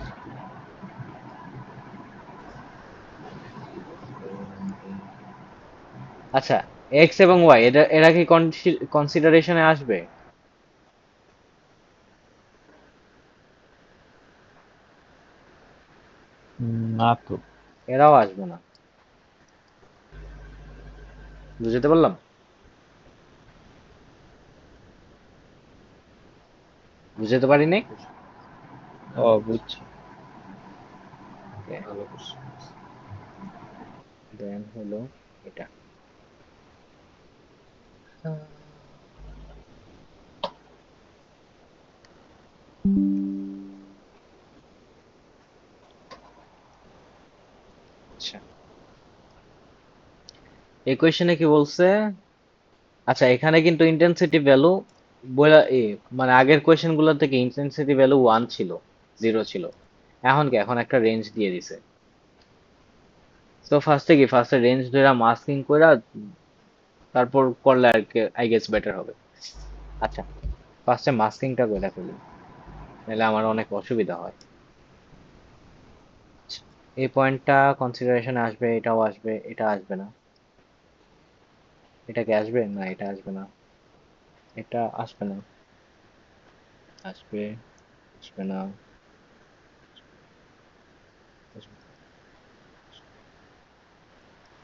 আচ্ছা, এক্স এবং ওয়াই এরা কি কনসিডারেশনে আসবে? না তো। এরাও আসবে না। বুঝতে পারলাম? বুঝতে পারিনি? ও বুঝছি। ওকে, দেন হলো এটা। আচ্ছা, এই কোয়েশ্চেনে কি বলছে? আচ্ছা, এখানে কিন্তু ইন্টেন্সিটি ভ্যালু বলে মানে আগের কোয়েশ্চেন গুলো থেকে ইন্টেন্সিটি ভ্যালু 1 ছিল, 0 ছিল। এখন কি, এখন একটা রেঞ্জ দিয়ে দিছে। তো ফার্স্টে রেঞ্জ ধরে মাস্কিং করে তারপর করলে আর কি আই গেস বেটার হবে। আচ্ছা, ফার্স্টে মাস্কিংটা করে ফেলি, নাহলে আমার অনেক অসুবিধা হয়। আচ্ছা, এই পয়েন্টটা কনসিডারেশনে আসবে, এটাও আসবে, এটা আসবে না। এটা কি আসবে? না, এটা আসবে না। এটা আসবে না। আসবে, আসবে না, আসবে,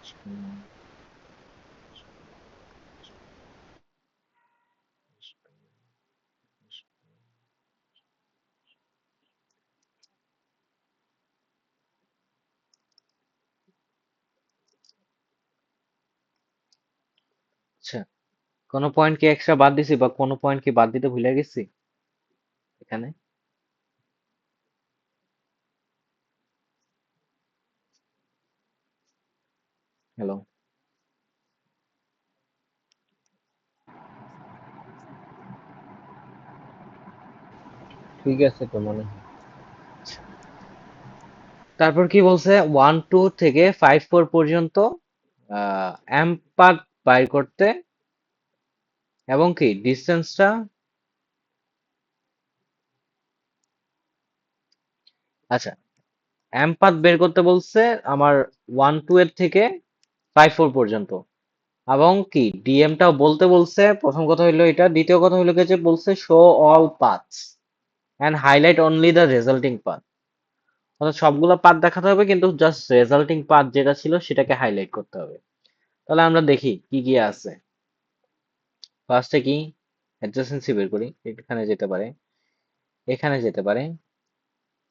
আসবে না, আসবে না, আসবে না। আচ্ছা, কোনো পয়েন্ট কি এক্সট্রা বাদ দিছি বা কোনো পয়েন্ট কি বাদ দিতে ভুলে গেছি এখানে? হ্যালো? ঠিক আছে তো মনে হয়। তারপর কি বলছে, 1 2 থেকে 5 4 পর্যন্ত অ্যাম্প পাথ বাইর করতে, এবং কি ডিস্টেন্সটা, আচ্ছা, অ্যাম্প পাথ বের করতে বলছে আমার 1 2 এর থেকে 5 4 পর্যন্ত, এবং কি ডিএমটাও বলতে বলছে। প্রথম কথা হইলো এটা, দ্বিতীয় কথা হইলো কি যে বলছে show all paths and highlight only the resulting path. অর্থাৎ সবগুলো পাথ দেখাতে হবে, কিন্তু জাস্ট রেজাল্টিং পাথ যেটা ছিল সেটাকে হাইলাইট করতে হবে। তাহলে আমরা দেখি কি কি আছে। ফার্স্টে কি অ্যাডজাসেন্সি বের করি। এখানে যেতে পারে, এখানে যেতে পারে,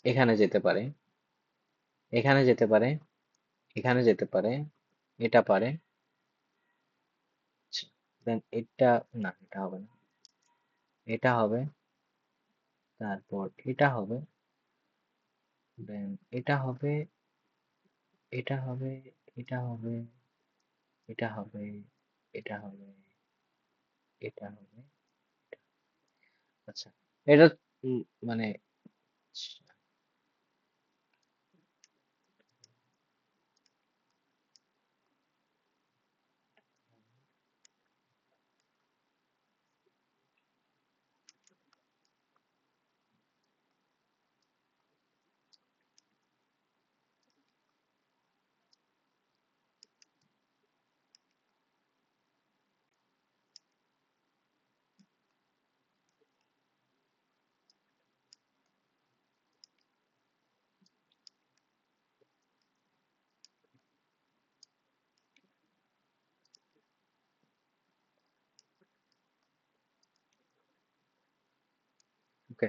এখানে যেতে পারে, এখানে যেতে পারে, এখানে যেতে পারে, এটা পারে। দেন এটা, না এটা হবে না, এটা হবে, তারপর এটা হবে, দেন এটা হবে, এটা হবে, এটা হবে, এটা হবে, এটা হবে, এটা হবে। আচ্ছা, এটা উম, মানে ওকে।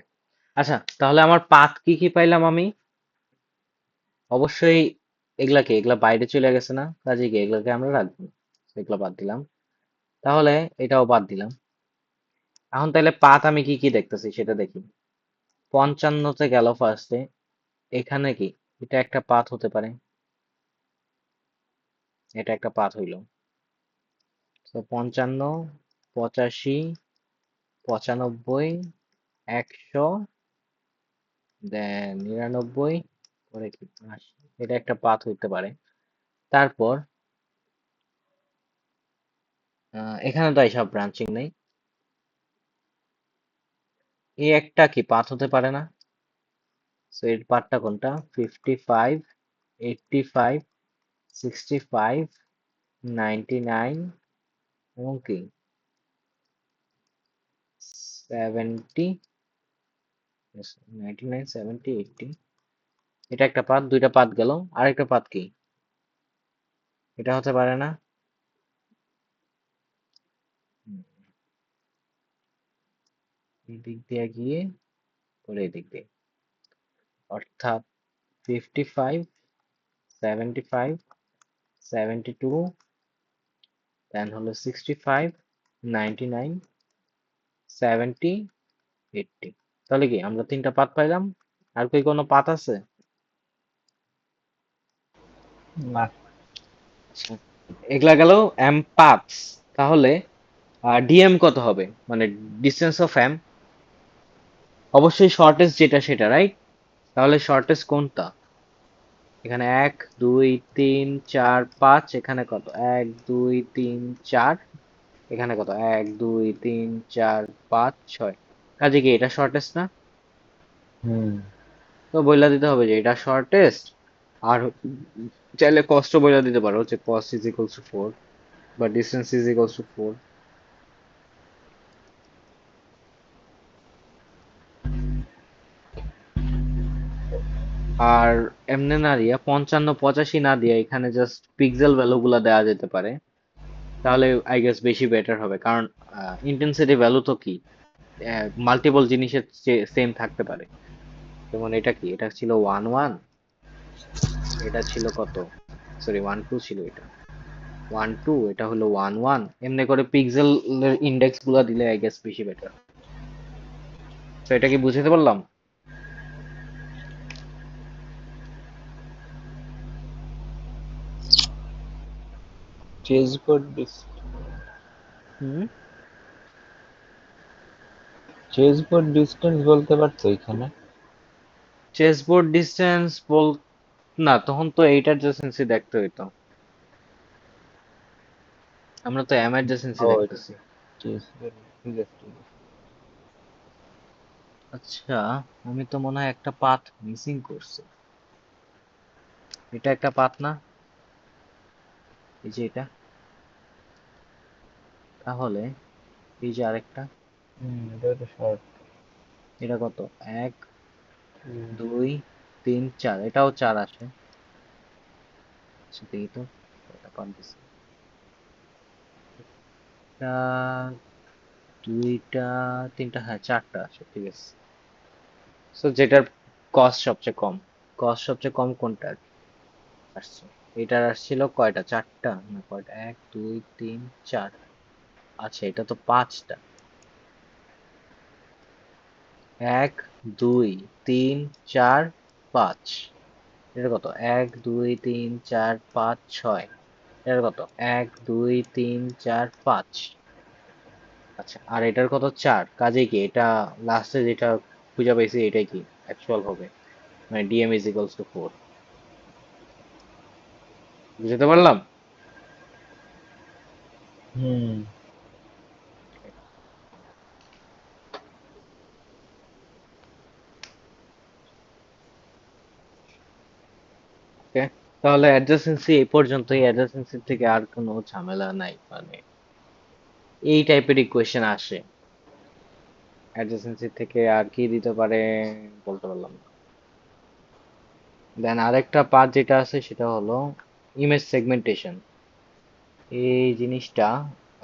আচ্ছা, তাহলে আমার পাথ কি কি পাইলাম আমি? অবশ্যই এগুলা বাইরে চলে গেছে না, কাজে কি এগুলাকে আমরা রাখবো না। এগুলা বাদ দিলাম। তাহলে এটাও বাদ দিলাম। এখন তাহলে পাথ আমি কি কি দেখতেছি সেটা দেখি। 55-তে গেল ফার্স্টে, এখানে কি এটা একটা পাথ হতে পারে, এটা একটা পাথ হইল। তো 55, 85, 95, 100, দেন 99, পরে কি 80, এটা একটা পাথ হইতে পারে। তারপর এখানে তো এইসব ব্রাঞ্চিং নেই। এই একটা কি পাথ হতে পারে না? সো এর পাথটা কোনটা? 55, 85, 65, 99 এবং কি 70, 99, 70, 80। এটা একটা পাথ, দুইটা পাথ গেল। আরেকটা পাথ কি? এটা হতে পারে না? হুম, এই দিক দিয়ে গিয়ে পরে এই দিক দিয়ে, অর্থাৎ 55, 75, 72, দেন হলো 65, 99, 70, 80। তাহলে কি আমরা তিনটা পাত পাইলাম? আর কি কোনো পাত আছে? না। আচ্ছা, এগুলা গেল এম পাথস। তাহলে ডিএম কত হবে, মানে ডিস্টেন্স অফ এম? অবশ্যই শর্টেস্ট যেটা সেটা, রাইট? তাহলে শর্টেস্ট কোনটা? এখানে 1 2 3 4 5, এখানে কত? 1 2 3 4, এখানে কত? 1 2 3 4 5 6। কাজে কি এটা শর্টেস্ট না? হুম। তো বইলা দিতে হবে যে এটা শর্টেস্ট। আর চাইলে কষ্ট বইলা দিতে পারো, হচ্ছে কস্ট ইজ ইকুয়ালস টু 4 বা ডিস্টেন্স ইজ ইকুয়ালস টু 4। আর এমনি না দিয়া 55 85 না দিয়া এখানে জাস্ট পিক্সেল ভ্যালু গুলা দেওয়া যেতে পারে। তাহলে আই গেস বেশি বেটার হবে, কারণ ইন্টেন্সিটি ভ্যালু তো কি মাল্টিপল জিনিসের সেম থাকতে পারে। যেমন এটা কি, এটা ছিল 1 1, এটা ছিল কত, সরি 1 2 ছিল, এটা 1 2, এটা হলো 1 1। এমনি করে পিক্সেল ইন্ডেক্স গুলা দিলে আই গেস বেশি বেটার। তো এটা কি বুঝাতে পারলাম? চেসবোর্ড হুম। চেসবোর্ড ডিস্টেন্স বলতে পারতো এখানে? চেসবোর্ড ডিস্টেন্স বল, না তখন তো এইটার ডিস্টেন্সই দেখতে হইতো। আমরা তো এম এর ডিস্টেন্সই ও, দেখতেছি। চেসবোর্ড, ঠিক আছে ঠিক আছে। আচ্ছা, আমি তো মনে হয় একটা পাথ মিসিং করছি। এটা একটা পাথ না? এই যে এটা। তাহলে এই যে আরেকটা, এটা তো শর্ট। এটা কত? 1 2 3 4, এটাও 4 আসে। আচ্ছা দেখি তো কয়টা পাথ দিছে। একটা, দুইটা, তিনটা, হ্যাঁ চারটা আসে, ঠিক আছে। সো যেটার কস্ট সবচেয়ে কম, কস্ট সবচেয়ে কম কোনটা আসছে? এটার আসছিল কয়টা? চারটা না কয়টা? 1 2 3 4। আচ্ছা এটা তো পাঁচটা। 1 2 3 4 5। এটা কত? 1 2 3 4 5 6। এটা কত? 1 2 3 4 5। আচ্ছা আর এটার কত? 4। কাজে কি এটা লাস্টে যেটা খুঁজে পাইছি এটাই কি অ্যাকচুয়াল হবে, মানে ডিএম ইজ ইকুয়ালস টু 4। বুঝতে পারলাম? হুম। ওকে, তাহলে অ্যাডজাসেন্সি এই পর্যন্তই। অ্যাডজাসেন্সি থেকে আর কোনো ঝামেলা নাই, মানে এই টাইপের ইকুয়েশন আসে। অ্যাডজাসেন্সি থেকে আর কি দিতে পারে বলতে পারলাম না। দেন আরেকটা পার্ট যেটা আছে সেটা হলো ইমেজ সেগমেন্টেশন। এই জিনিসটা,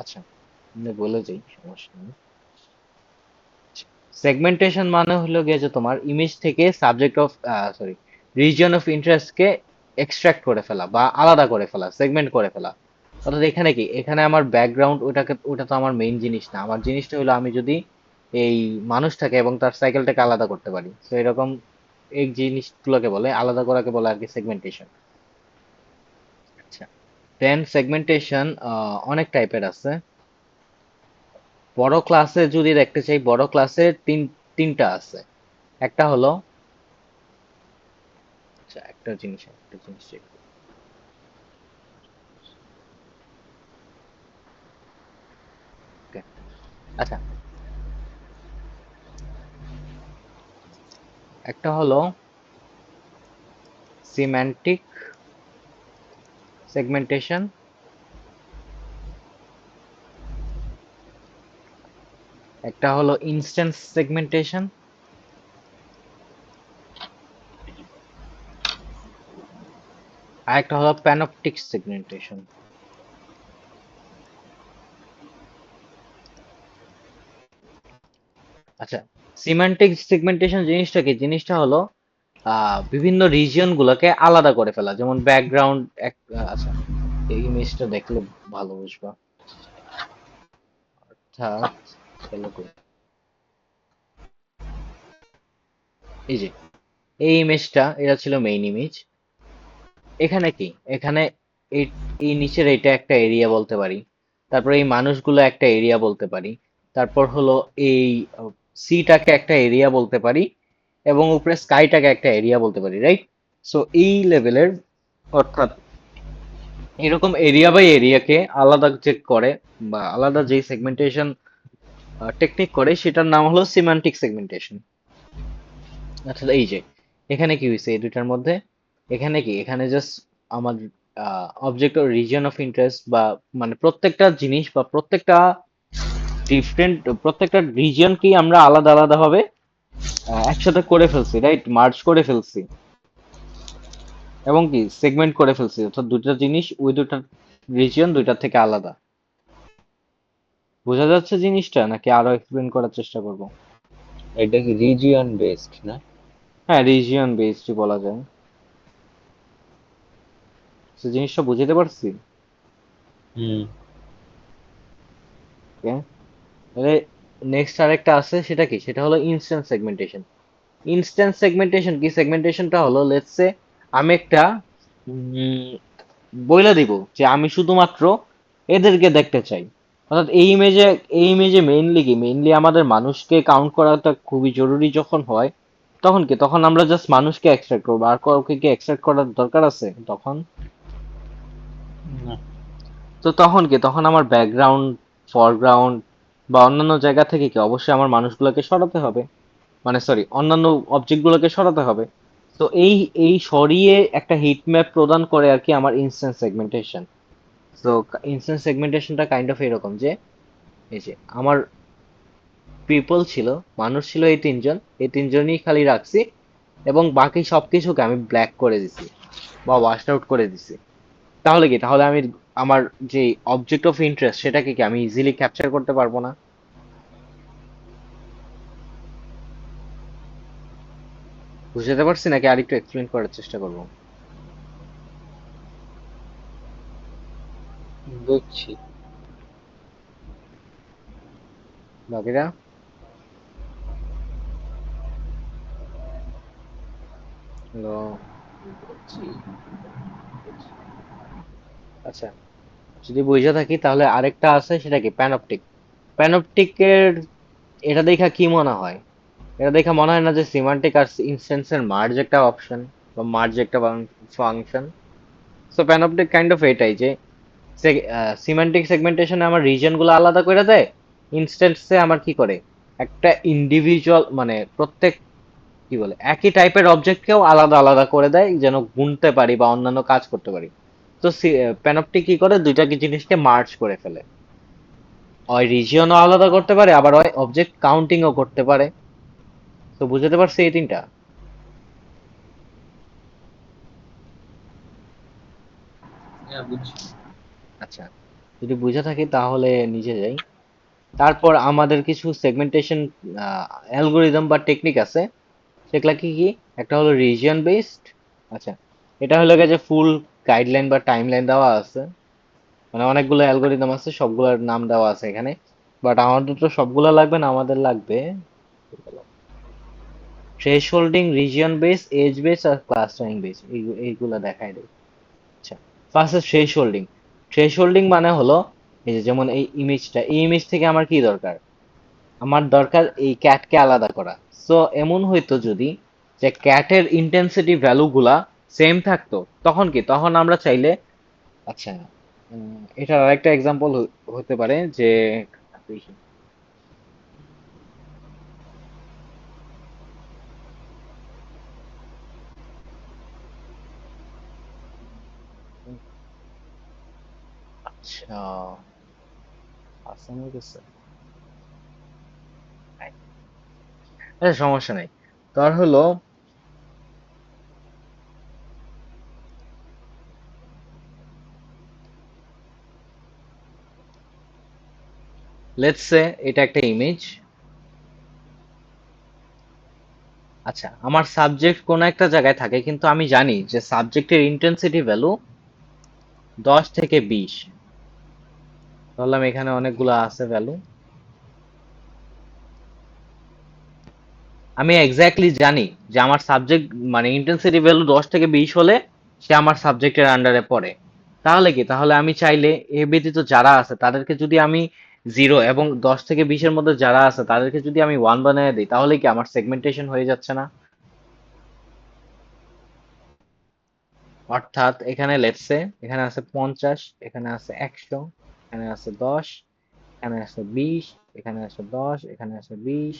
আচ্ছা আমি বলে যাই, সমস্যা নেই। সেগমেন্টেশন মানে হলো গিয়ে যে তোমার ইমেজ থেকে subject of, sorry, region of ইন্টারেস্টকে এক্সট্রাক্ট করে ফেলা বা আলাদা করে ফেলা, সেগমেন্ট করে ফেলা। অর্থাৎ এখানে কি, এখানে আমার ব্যাকগ্রাউন্ড ওটাকে, ওটা তো আমার মেইন জিনিস না। আমার জিনিসটা হলো আমি যদি এই মানুষটাকে এবং তার সাইকেলটাকে আলাদা করতে পারি, তো এরকম এই জিনিসগুলোকে বলে, আলাদা করাকে বলে আর কি সেগমেন্টেশন। আচ্ছা, দেন সেগমেন্টেশন অনেক টাইপের আছে। বড় ক্লাসে যদি দেখতে চাই, বড় ক্লাসে তিনটা আছে। একটা হলো, আচ্ছা একটা জিনিস check করি। Okay, আচ্ছা একটা হলো সিম্যান্টিক সেগমেন্টেশন, একটা হলো ইনস্ট্যান্স সেগমেন্টেশন, আর একটা হলো প্যানোপটিক সেগমেন্টেশন। আচ্ছা, সিম্যান্টিক সেগমেন্টেশন জিনিসটা কি? জিনিসটা হলো বিভিন্ন রিজিয়ন গুলোকে আলাদা করে ফেলা, যেমন ব্যাকগ্রাউন্ড আচ্ছা, এই ইমেজটা দেখলে ভালো বুঝবা। অর্থাৎ গেল কই? এই যে এই ইমেজটা, এটা ছিল মেইন ইমেজ। এখানে কি, এখানে এই এই নিচের এটা একটা এরিয়া বলতে পারি, তারপর এই মানুষগুলো একটা এরিয়া বলতে পারি, তারপর হলো এই সিটাকে একটা এরিয়া বলতে পারি, এবং উপরে স্কাইটাকে একটা এরিয়া বলতে পারি, রাইট? সো এই লেভেলের, অর্থাৎ এরকম এরিয়া বাই এরিয়াকে আলাদা যে করে, বা আলাদা যে সেগমেন্টেশন টেকনিক করে, সেটার নাম হলো সিমান্টিক সেগমেন্টেশন। আচ্ছা, এই যে এখানে কি হয়েছে এই দুইটার মধ্যে, এখানে কি, এখানে জাস্ট আমার অবজেক্ট রিজিয়ন অফ ইন্টারেস্ট, বা মানে প্রত্যেকটা জিনিস বা প্রত্যেকটা ডিফারেন্ট, প্রত্যেকটা রিজিয়ন কি আমরা আলাদা আলাদা ভাবে একসাথে করে ফেলছি, রাইট? মার্জ করে ফেলছি, এবং কি সেগমেন্ট করে ফেলছি, অর্থাৎ দুইটা জিনিস, ওই দুইটা রিজিয়ন দুইটার থেকে আলাদা। বোঝা যাচ্ছে জিনিসটা, নাকি আরো এক্সপ্লেন করার চেষ্টা করব? এটা কি রিজিয়ন বেসড না? হ্যাঁ, রিজিয়ন বেসড বলা যায়। তো জিনিসটা বুঝতে পারছি। হুম। ওকে, তাহলে নেক্সট আরেকটা আছে, সেটা কি? সেটা হলো ইনস্ট্যান্স সেগমেন্টেশন। ইনস্ট্যান্স সেগমেন্টেশন কি? সেগমেন্টেশনটা হলো, লেটস সে আমি একটা বইলা দিব যে আমি শুধুমাত্র এদেরকে দেখতে চাই। অর্থাৎ এই ইমেজে মেইনলি আমাদের মানুষকে কাউন্ট করাটা খুবই জরুরি যখন হয়, তখন কি, তখন আমরা জাস্ট মানুষকে এক্সট্রাক্ট করবো, আর কাউকে কি এক্সট্রাক্ট করার দরকার আছে তখন? না। তো তখন কি, তখন আমার ব্যাকগ্রাউন্ড, ফরগ্রাউন্ড বা অন্যান্য জায়গা থেকে কি অবশ্যই আমার মানুষগুলোকে সরাতে হবে, মানে সরি, অন্যান্য অবজেক্ট গুলোকে সরাতে হবে। তো এই এই সরিয়ে একটা হিট ম্যাপ প্রদান করে আর কি আমার ইনস্ট্যান্স সেগমেন্টেশন। তো ইনস্ট্যান্স সেগমেন্টেশনটা কাইন্ড অফ এরকম যে, এই যে আমার পিপল ছিল, মানুষ ছিল এই তিনজন, এই তিনজনই খালি রাখছি, এবং বাকি সবকিছুকে আমি ব্ল্যাক করে দিছি বা ওয়াশড আউট করে দিছি। তাহলে কি, তাহলে আমি আমার যে অবজেক্ট অফ ইন্টারেস্ট সেটাকে কি আমি ইজিলি ক্যাপচার করতে পারবো না? বুঝতে পারছি নাকি আরেকটু এক্সপ্লেন করার চেষ্টা করবো? বুঝছি। বাকিরা? হলো, বুঝছি। আচ্ছা, যদি বুঝে থাকি তাহলে আরেকটা আছে, সেটা কি? প্যানঅপটিক। প্যানঅপটিকের এটা দেখা কি মনে হয়? এটা দেখা মনে হয় না যে সিমান্টিক আর ইনস্ট্যান্সের মার্জ একটা অপশন বা মার্জ একটা ফাংশন? সো প্যানঅপটিক কাইন্ড অফ এটাই যে সিমান্টিক সেগমেন্টেশনে আমার রিজন গুলো আলাদা করে দেয়, ইনস্ট্যান্সে আমার কি করে, একটা ইন্ডিভিজুয়াল মানে প্রত্যেক কি বলে একই টাইপের অবজেক্টকেও আলাদা আলাদা করে দেয়, যেন গুনতে পারি বা অন্যান্য কাজ করতে পারি। তো প্যানপটিক কি করে, দুইটাকে জিনিসকে মার্জ করে ফেলে, হয় রিজিয়নও আলাদা করতে পারে, আবার হয় অবজেক্ট কাউন্টিংও করতে পারে। তো বুঝতে পারছি এই তিনটা? হ্যাঁ, বুঝছি। আচ্ছা, যদি বুঝে থাকি তাহলে নিচে যাই। তারপর আমাদের কিছু সেগমেন্টেশন অ্যালগোরিদম বা টেকনিক আছে, সেগুলা কি কি? একটা হলো রিজিয়ন বেসড। আচ্ছা, এটা হলো গিয়ে যে ফুল গাইডলাইন বা টাইমলাইন দেওয়া আছে, মানে অনেকগুলো অ্যালগোরিদম আছে, সবগুলোর নাম দেওয়া আছে এখানে, বাট আমাদের তো সবগুলো লাগবে না, আমাদের লাগবে থ্রেশহোল্ডিং, রিজিয়ন বেস, এজ বেস আর ক্লাস্টারিং বেস, এইগুলো দেখাই দেয়। আচ্ছা, ফার্স্ট থ্রেশহোল্ডিং। থ্রেশহোল্ডিং মানে হলো, এই যে যেমন এই ইমেজটা, এই ইমেজ থেকে আমার কি দরকার? আমার দরকার এই ক্যাটকে আলাদা করা। সো এমন হইতো যদি যে ক্যাটের ইন্টেন্সিটি ভ্যালু গুলা সেম থাকতো, তখন কি, তখন আমরা চাইলে, আচ্ছা, এটার আরেকটা এক্সাম্পল হতে পারে যে, দেখি, আচ্ছা, আসামে গেছে। আচ্ছা, সমস্যা নাই। তার হলো লেটস সে এটা একটা ইমেজ। আচ্ছা, আমার সাবজেক্ট কোন একটা জায়গায় থাকে, কিন্তু আমি জানি যে সাবজেক্টের ইন্টেন্সিটি ভ্যালু 10 থেকে 20। ধরলাম এখানে অনেকগুলো আছে ভ্যালু। আমি এক্স্যাক্টলি জানি যে আমার সাবজেক্ট মানে ইন্টেন্সিটি ভ্যালু 10 থেকে 20 হলে সে আমার সাবজেক্টের আন্ডারে পড়ে। তাহলে কি, তাহলে আমি চাইলে এ ব্যতীত যারা আছে তাদেরকে যদি আমি 0 এবং 10 থেকে 20 এর মধ্যে যারা আছে তাদেরকে যদি আমি 1 বানিয়ে দিই, তাহলে কি আমার সেগমেন্টেশন হয়ে যাচ্ছে না? অর্থাৎ এখানে লেটস সে এখানে আছে 50, এখানে আছে 100, এখানে আছে 10, এখানে আছে 20, এখানে আছে 10, এখানে আছে 20,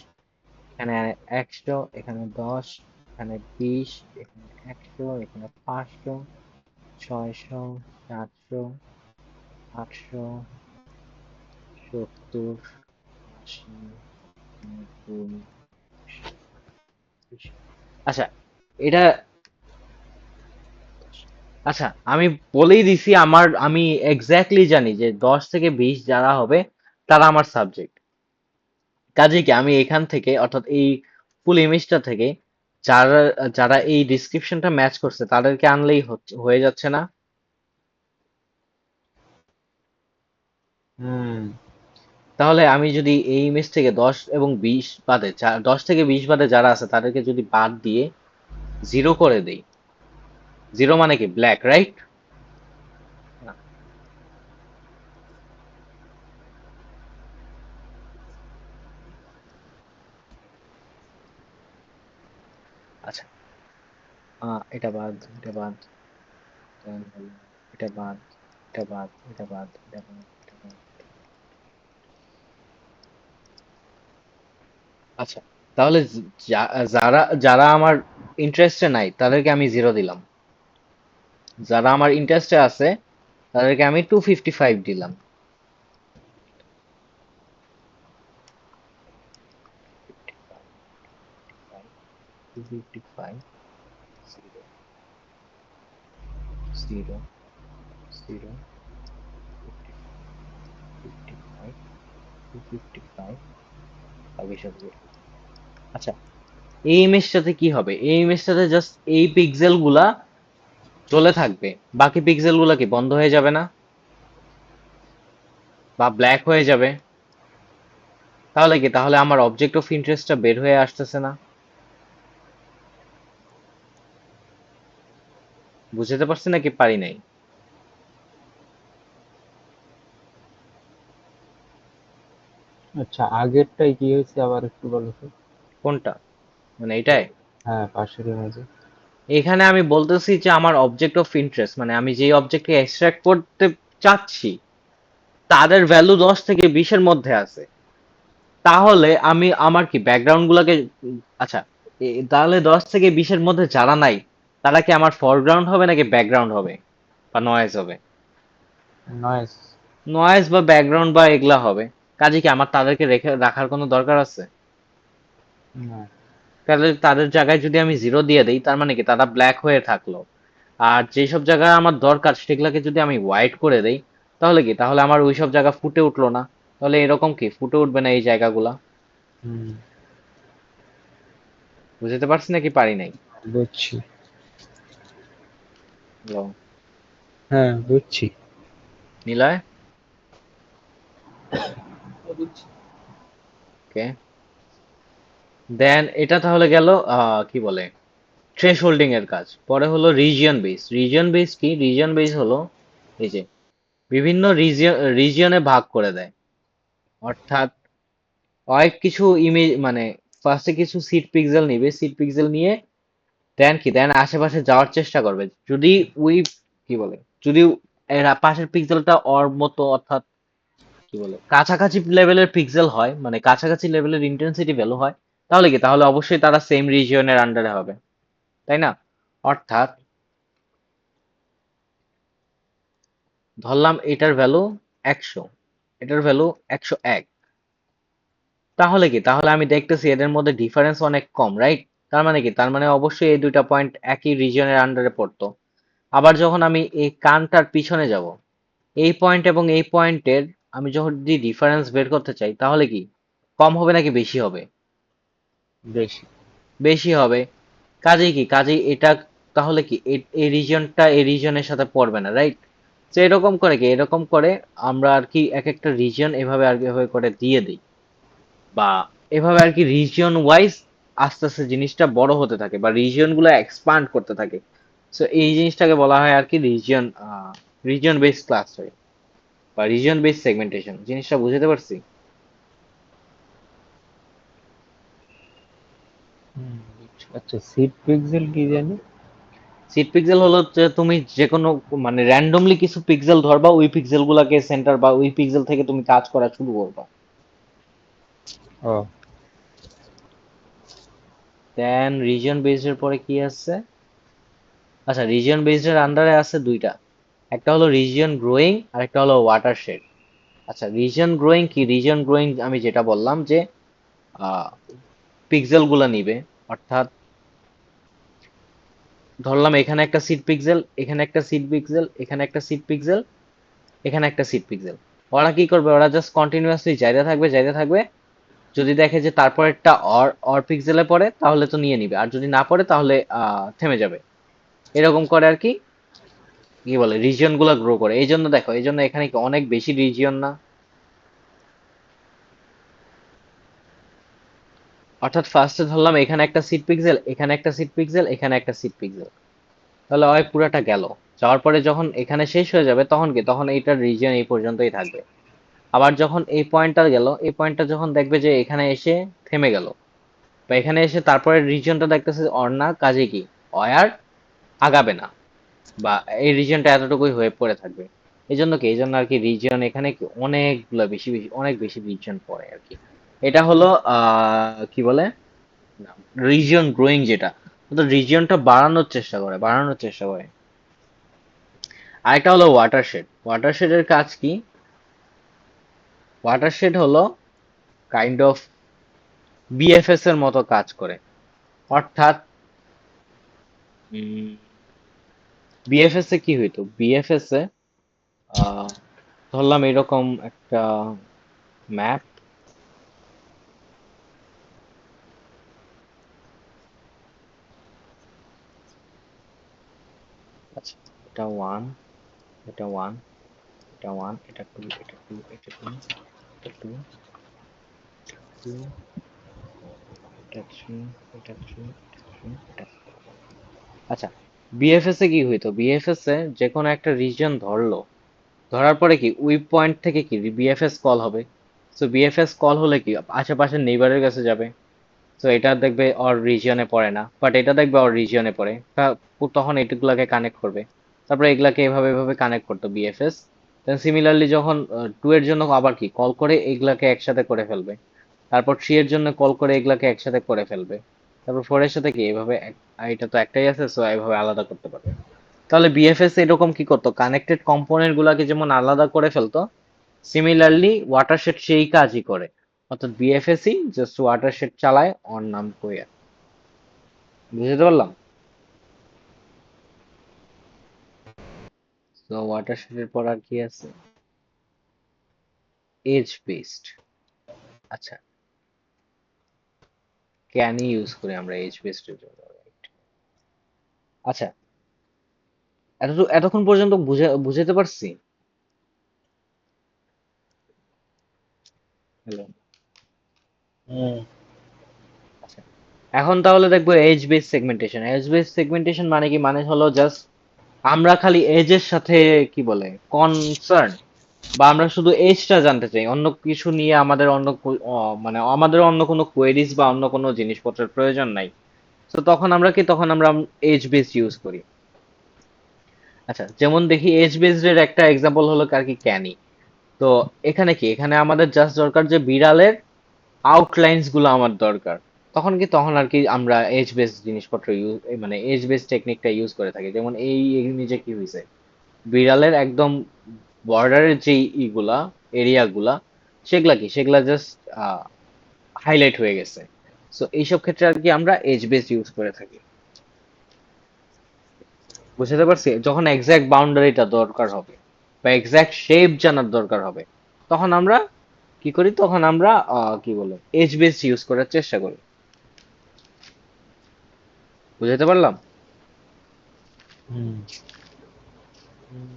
এখানে 100, এখানে 10, এখানে 20, এখানে 100, এখানে 500, 600, 700, 800, 70, 80, 90। আচ্ছা, এটা আচ্ছা, আমি বলেই দিছি আমি এক্স্যাক্টলি জানি যে 10 থেকে 20 যারা হবে তারা আমার সাবজেক্ট। কাজে কি আমি এখান থেকে অর্থাৎ এই ফুল ইমেজটা থেকে যারা যারা এই ডিসক্রিপশনটা ম্যাচ করছে তাদেরকে আনলেই হয়ে যাচ্ছে না? হুম। তাহলে আমি যদি এই ইমেজ থেকে 10 এবং 20 বাদে 10 থেকে 20 বাদে যারা আছে তাদেরকে যদি বাদ দিয়ে 0 করে দেই, 0 মানে কি ব্ল্যাক, রাইট? আচ্ছা, এটা বাদ, এটা বাদ, then হলো এটা বাদ, এটা বাদ, এটা বাদ, এটা বাদ, এটা বাদ, এটা বাদ। আচ্ছা, তাহলে যারা যারা আমার ইন্টারেস্টে নাই তাদেরকে আমি 0 দিলাম, যারা আমার ইন্টারেস্টে আছে তাদেরকে আমি 255 দিলাম। 255, 0, 0, 0, 55, 55, 255, 22। আচ্ছা, এই ইমেজটাতে কি হবে? এই ইমেজটাতে জাস্ট এই পিক্সেল গুলা চলে থাকবে, বাকি পিক্সেল গুলা কি বন্ধ হয়ে যাবে না বা ব্ল্যাক হয়ে যাবে? তাহলে কি, তাহলে আমার অবজেক্ট অফ ইন্টারেস্টটা বের হয়ে আসতেছে না? বুঝতে পারছি নাকি পারি নাই? আচ্ছা, আগেরটাই কি হয়েছে আবার একটু বলো তো? কোনটা? মানে এটাই? হ্যাঁ, পাশের ইমেজে। এখানে আমি বলতেছি যে আমার অবজেক্ট অফ ইন্টারেস্ট মানে আমি যেই অবজেক্টকে এক্সট্রাক্ট করতে চাচ্ছি তাদের ভ্যালু 10 থেকে 20 এর মধ্যে আছে। তাহলে আমি আমার কি ব্যাকগ্রাউন্ড গুলাকে আচ্ছা, তাহলে 10 থেকে 20 এর মধ্যে যারা নাই তারা কি আমার ফরগ্রাউন্ড হবে নাকি ব্যাকগ্রাউন্ড হবে বা নয়েজ হবে? নয়েস। নয়েজ বা ব্যাকগ্রাউন্ড বা এগুলা হবে। কাজে কি আমার তাদেরকে রেখে রাখার কোনো দরকার আছে? না। তাহলে তাদের জায়গায় যদি আমি 0 দিয়ে দেই তার মানে কি তারা ব্ল্যাক হয়ে থাকলো। আর যেসব জায়গায় আমার দরকার সেগুলাকে যদি আমি হোয়াইট করে দেই তাহলে কি, তাহলে আমার ওইসব জায়গা ফুটে উঠলো না? তাহলে এরকম কি ফুটে উঠবে না এই জায়গাগুলা? হুম। বুঝতে পারছি নাকি পারি নাই? বুঝছি। হ্যালো, হ্যাঁ, বুঝছি। নিলয়? বুঝছি। ওকে, দেন এটা তাহলে গেল কি বলে থ্রেশ হোল্ডিং এর কাজ। পরে হলো রিজিয়ন বেস। রিজিয়ন বেস কি? রিজিয়ন বেস হলো এই যে বিভিন্ন রিজিয়নে ভাগ করে দেয়। অর্থাৎ অনেক কিছু ইমেজ মানে ফার্স্টে কিছু সিড পিক্সেল নিবে, সিড পিক্সেল নিয়ে দেন কি দেন আশেপাশে যাওয়ার চেষ্টা করবে। যদি ওই কি বলে যদি এর পাশের পিক্সেলটা ওর মতো অর্থাৎ কি বলে কাছাকাছি লেভেলের পিক্সেল হয় মানে কাছাকাছি লেভেলের ইন্টেন্সিটি ভ্যালু হয়, তাহলে কি, তাহলে অবশ্যই তারা সেম রিজিয়নের আন্ডারে হবে, তাই না? অর্থাৎ ধরলাম এটার ভ্যালু 100, এটার ভ্যালু 101। তাহলে কি, তাহলে আমি দেখতেছি এদের মধ্যে ডিফারেন্স অনেক কম, রাইট? তার মানে কি, তার মানে অবশ্যই এই দুইটা পয়েন্ট একই রিজিয়নের আন্ডারে পড়তো। আবার যখন আমি এই কানটার পিছনে যাব, এই পয়েন্ট এবং এই পয়েন্টের আমি যখন যদি ডিফারেন্স বের করতে চাই, তাহলে কি কম হবে নাকি বেশি হবে? বেশি। বেশি হবে। কাজেই কি, কাজেই এটা তাহলে কি এই রিজিয়নটা এই রিজিয়নের সাথে পড়বে না, রাইট? তো এরকম করে কি, এরকম করে আমরা আর কি এক একটা রিজিয়ন এভাবে আর কি এভাবে করে দিয়ে দিই, বা এভাবে আর কি রিজিয়ন ওয়াইজ আস্তে আস্তে জিনিসটা বড় হতে থাকে বা রিজিয়ন গুলো এক্সপান্ড করতে থাকে। সো এই জিনিসটাকে বলা হয় আর কি রিজিয়ন, রিজিয়ন বেসড ক্লাস্টারিং বা রিজিয়ন বেসড সেগমেন্টেশন। জিনিসটা বুঝতে পারছি? আচ্ছা, সিড পিক্সেল কি জানি? সিড পিক্সেল হলো যে তুমি যে কোনো মানে র্যান্ডমলি কিছু পিক্সেল ধরবা, ওই পিক্সেল গুলাকে সেন্টার বা ওই পিক্সেল থেকে তুমি কাজ করা শুরু করবা। ও, দেন রিজিয়ন বেসড এর পরে কি আছে? আচ্ছা, রিজিয়ন বেসড এর আন্ডারে আছে দুইটা, একটা হলো রিজিয়ন গ্রোয়িং আর একটা হলো ওয়াটারশেড। আচ্ছা, রিজিয়ন গ্রোয়িং কি? রিজিয়ন গ্রোয়িং আমি যেটা বললাম যে পিক্সেল গুলা নিবে, অর্থাৎ ধরলাম এখানে একটা সিড পিক্সেল, এখানে একটা সিড পিক্সেল, এখানে একটা সিড পিক্সেল, এখানে একটা সিড পিক্সেল। ওরা কি করবে, ওরা জাস্ট কন্টিনিউয়াসলি যাইতে থাকবে যাইতে থাকবে। যদি দেখে যে তারপরেরটা অর অর পিক্সেলে পড়ে তাহলে তো নিয়ে নিবে, আর যদি না পড়ে তাহলে থেমে যাবে। এরকম করে আর কি, কি বলে, রিজিয়ন গুলা গ্রো করে। এই জন্য দেখো, এই জন্য এখানে কি অনেক বেশি রিজিয়ন না? অর্থাৎ ফার্স্টে ধরলাম এখানে একটা সিড পিক্সেল, এখানে একটা সিড পিক্সেল, এখানে একটা সিড পিক্সেল, তাহলে ওই পুরাটা গেল। যাওয়ার পরে যখন এখানে শেষ হয়ে যাবে তখন কি, তখন এইটার রিজিয়ন এই পর্যন্তই থাকবে। আবার যখন এই পয়েন্টটা গেল, এই পয়েন্টটা যখন দেখবে যে এখানে এসে থেমে গেল, বা এখানে এসে তারপরে রিজিয়নটা দেখতেছে অর না, কাজে কি অয় আর আগাবে না, বা এই রিজিয়নটা এতটুকুই হয়ে পড়ে থাকবে। এই জন্য কি, এই জন্য আর কি রিজিয়ন এখানে কি অনেকগুলো বেশি বেশি অনেক বেশি রিজিয়ন পড়ে আর কি। এটা হলো কি বলে, রিজিয়ন গ্রোয়িং, যেটা তো রিজিয়নটা বাড়ানোর চেষ্টা করে, বাড়ানোর চেষ্টা করে। আরেকটা হলো ওয়াটারশেড। ওয়াটারশেডের কাজ কি? ওয়াটারশেড হলো কাইন্ড অফ বিএফএস এর মতো কাজ করে। অর্থাৎ বিএফএস এ কি হইতো, বিএফএস এ ধরলাম এরকম একটা ম্যাপ। আচ্ছা, এটা ওয়ান, এটা ওয়ান, এটা ওয়ান, এটা টু, এটা টু, এটা টু, এটা টু, টু, এটা থ্রি, এটা থ্রি, এটা থ্রি, এটা। আচ্ছা, বিএফএস এ কি হইতো, বিএফএস এ যে কোনো একটা রিজিয়ন ধরলো, ধরার পরে কি ওই পয়েন্ট থেকে কি বিএফএস কল হবে। সো বিএফএস কল হলে কি আশেপাশের নেইবারের কাছে যাবে। তো এটা দেখবে ওর রিজিয়নে পড়ে না, বাট এটা দেখবে ওর রিজিয়নে পড়ে, তখন এটুকুলাকে কানেক্ট করবে। তারপরে এগুলাকে এভাবে এভাবে কানেক্ট করতো বিএফএস। দেন সিমিলারলি যখন টু এর জন্য আবার কি কল করে এগুলাকে একসাথে করে ফেলবে, তারপর থ্রি এর জন্য কল করে এগুলাকে একসাথে করে ফেলবে, তারপর ফোর এর সাথে কি এভাবে এটা তো একটাই আছে, সো এভাবে আলাদা করতে পারবে। তাহলে বিএফএস এরকম কি করতো, কানেক্টেড কম্পোনেন্ট গুলাকে যেমন আলাদা করে ফেলতো, সিমিলারলি ওয়াটারশেড সেই কাজই করে। অর্থাৎ বিএফএসই জাস্ট ওয়াটারশেড চালায় ওর নাম কইয়া। বুঝতে পারলাম? তো ওয়াটারশেডের পর আর কি আছে? Edge based. আচ্ছা, ক্যানই ইউজ করি আমরা এজ বেসড এর জন্য, right? আচ্ছা, এতক্ষণ পর্যন্ত বুঝাতে পারছি? হ্যালো? হুম। আচ্ছা, এখন তাহলে দেখবো edge base segmentation. Edge base segmentation মানে কি, মানে হলো জাস্ট আমরা খালি এজের সাথে কি বলে কনসার্ন, বা আমরা শুধু এজটা জানতে চাই, অন্য কিছু নিয়ে আমাদের মানে আমাদের অন্য কোনো কোয়েরিজ বা অন্য কোনো জিনিসপত্রের প্রয়োজন নাই। তো তখন আমরা কি, তখন আমরা এজ বেস ইউজ করি। আচ্ছা, যেমন দেখি এজ বেসড এর একটা এক্সাম্পল হলো আর কি ক্যানি। তো এখানে কি, এখানে আমাদের জাস্ট দরকার যে বিড়ালের আউটলাইন্স গুলো আমার দরকার। তখন কি, তখন আর কি আমরা এজ বেস জিনিসপত্র মানে এজ বেস টেকনিকটা ইউজ করে থাকি। যেমন এই নিজে কি হয়েছে, বিড়ালের একদম বর্ডারের যে ইগুলা এরিয়াগুলা সেগুলা জাস্ট হাইলাইট হয়ে গেছে। সো এইসব ক্ষেত্রে আর কি আমরা এজ বেস ইউজ করে থাকি। বুঝতে পারছি? যখন এক্সাক্ট বাউন্ডারিটা দরকার হবে বা এক্সাক্ট শেপ জানার দরকার হবে, তখন আমরা কি করি? তখন আমরা কি বলে এজ বেস ইউজ করার চেষ্টা করি। বুঝাতে পারলাম? হুম। হুম।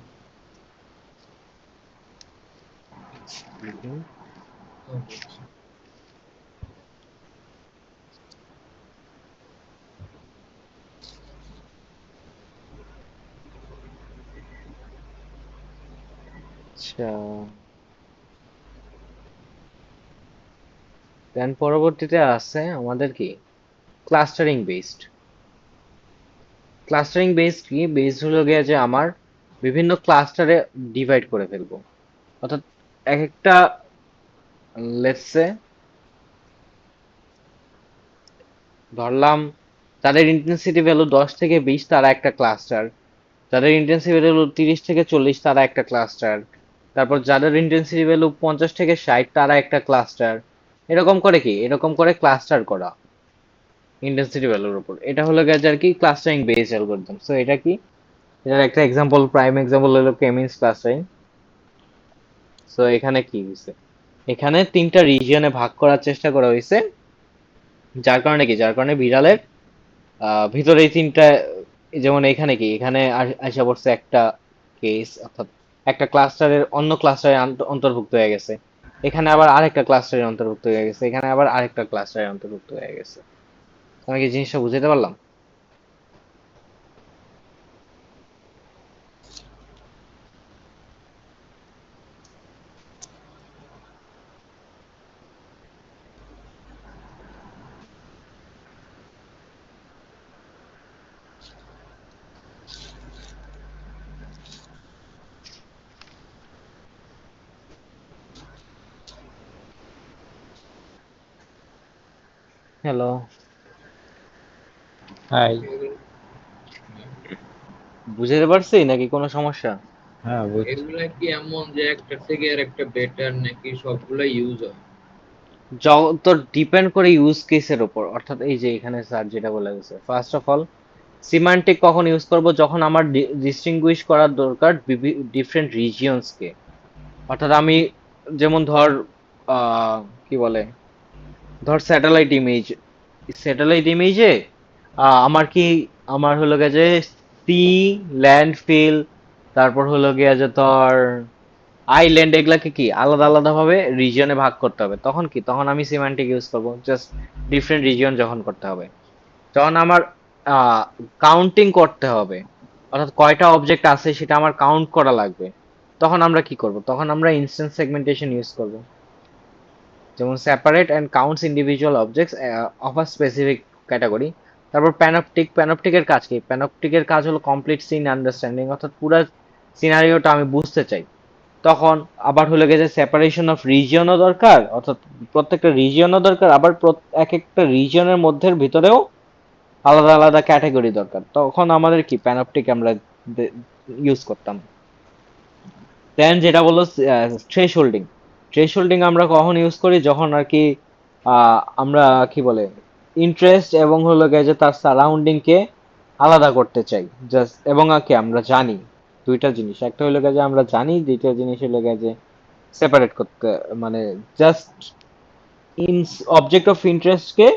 আচ্ছা, দেন পরবর্তীতে আছে আমাদের কি ক্লাস্টারিং বেসড। ক্লাস্টারিং বেসড কি? বেসড হলো গিয়ে যে আমার বিভিন্ন ক্লাস্টারে ডিভাইড করে ফেলবো। অর্থাৎ এক একটা, লেটস সে ধরলাম যাদের ইন্টেন্সিটি ভ্যালু 10 থেকে 20 তারা একটা ক্লাস্টার, যাদের ইন্টেন্সিটি ভ্যালু 30 থেকে 40 তারা একটা ক্লাস্টার, তারপর যাদের ইন্টেন্সিটি ভ্যালু 50 থেকে 60 তারা একটা ক্লাস্টার। এরকম করে কি? এরকম করে ক্লাস্টার করা ইন্টেন্সিটি ভ্যালুর উপর, এটা হলো গিয়ে আর কি ক্লাস্টারিং বেস অ্যালগরিদম। সো এটা কি? এটার একটা এক্সাম্পল, প্রাইম এক্সাম্পল হলো কেমিন্স ক্লাস্টারিং। সো এখানে কি হয়েছে? এখানে তিনটা রিজিয়নে ভাগ করার চেষ্টা করা হয়েছে। যার কারণে কি? যার কারণে বিড়ালের ভিতরে এই তিনটা, যেমন এখানে কি? এখানে আইসা পড়ছে একটা কেস, অর্থাৎ একটা ক্লাস্টারের অন্য ক্লাস্টারে অন্তর্ভুক্ত হয়ে গেছে। এখানে আবার আরেকটা ক্লাস্টারে অন্তর্ভুক্ত হয়ে গেছে, এখানে আবার আরেকটা ক্লাস্টারে অন্তর্ভুক্ত হয়ে গেছে। আমি কি জিনিসটা বুঝতে পারলাম? হ্যালো। হাই। বুঝতে পারছি নাকি কোনো সমস্যা? হ্যাঁ, বুঝছি। এগুলা কি এমন যে একটা থেকে আর একটা বেটার নাকি সবগুলা ইউজ হয়? যত ডিপেন্ড করে ইউজ কেসের উপর। অর্থাৎ এই যে এখানে স্যার যেটা বলে গেছে, ফার্স্ট অফ অল সিমান্টিক কখন ইউজ করব? যখন আমার ডিস্টিংগুইশ করার দরকার ডিফারেন্ট রিজিয়নসকে। অর্থাৎ আমি যেমন ধর আহ, কি বলে, ধর স্যাটেলাইট ইমেজে আমার কি, আমার হলো গিয়ে যে সি, ল্যান্ড ফিল, তারপর হলো গিয়া যে তোর আইল্যান্ড, এগুলাকে কি আলাদা আলাদা ভাবে রিজিয়নে ভাগ করতে হবে। তখন কি? তখন আমি সিমান্টিক ইউজ করব, জাস্ট ডিফারেন্ট রিজিয়ন যখন করতে হবে। যখন আমার কাউন্টিং করতে হবে, অর্থাৎ কয়টা অবজেক্ট আছে সেটা আমার কাউন্ট করা লাগবে, তখন আমরা কি করব? তখন আমরা ইনস্ট্যান্স সেগমেন্টেশন ইউজ করব। যেমন separate and counts individual objects of a specific category. তারপর প্যানপটিকের কাজ কি? প্যানপটিকের কাজ হলো কমপ্লিট সিন আন্ডারস্ট্যান্ডিং, অর্থাৎ পুরো সিনারিওটা আমি বুঝতে চাই। তখন আবার হলো গেছে সেপারেশন অফ রিজিয়নও দরকার, অর্থাৎ প্রত্যেকটা রিজিয়নও দরকার, আবার এক একটা রিজিয়নের মধ্যে ভিতরেও আলাদা আলাদা ক্যাটাগরি দরকার। তখন আমাদের কি প্যানপটিক আমরা ইউজ করতাম। দেন যেটা বললো থ্রেশহোল্ডিং। থ্রেশহোল্ডিং আমরা কখন ইউজ করি? যখন আর কি আমরা কি বলে ইন্টারেস্ট এবং হলো গিয়ে যে তার সারাউন্ডিং কে আলাদা করতে চাই। জাস্ট এবং আর কি আমরা জানি দুইটা জিনিস, একটা হলো গিয়ে যে আমরা জানি, দ্বিতীয় জিনিস হলো গিয়ে যে সেপারেট করতে, মানে just in object of interest কে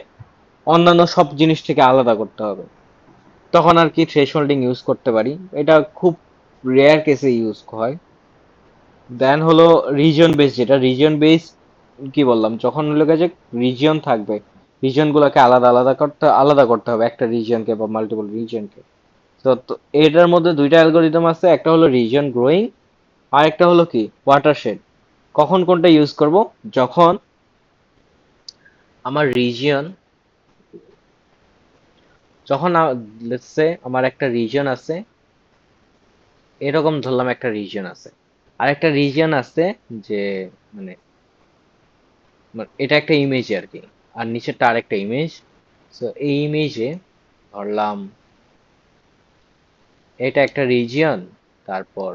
অন্যান্য সব জিনিস থেকে আলাদা করতে হবে। তখন আর কি থ্রেশহোল্ডিং ইউজ করতে পারি। এটা খুব রেয়ার কেসে ইউজ হয়। দেন হলো রিজিয়ন বেস। যেটা রিজিয়ন বেস কি বললাম, যখন হলো গিয়ে যে রিজিয়ন থাকবে, রিজিয়ন গুলোকে আলাদা করতে হবে একটা রিজিয়নকে বা মাল্টিপল রিজিয়নকে। তো এটার মধ্যে দুইটা অ্যালগোরিদম আছে, একটা হলো রিজিয়ন গ্রোয়িং, আর একটা হলো কি ওয়াটারশেড। কখন কোনটা ইউজ করব? যখন আমার রিজিয়ন, যখন লেটস সে আমার একটা রিজিয়ন আছে, এরকম ধরলাম একটা রিজিয়ন আছে, আর একটা রিজিয়ন আছে যে মানে এটা একটা ইমেজ আর কি, আর নিচেরটা আরেকটা ইমেজ। সো এই ইমেজে ধরলাম এটা একটা রিজিয়ন, তারপর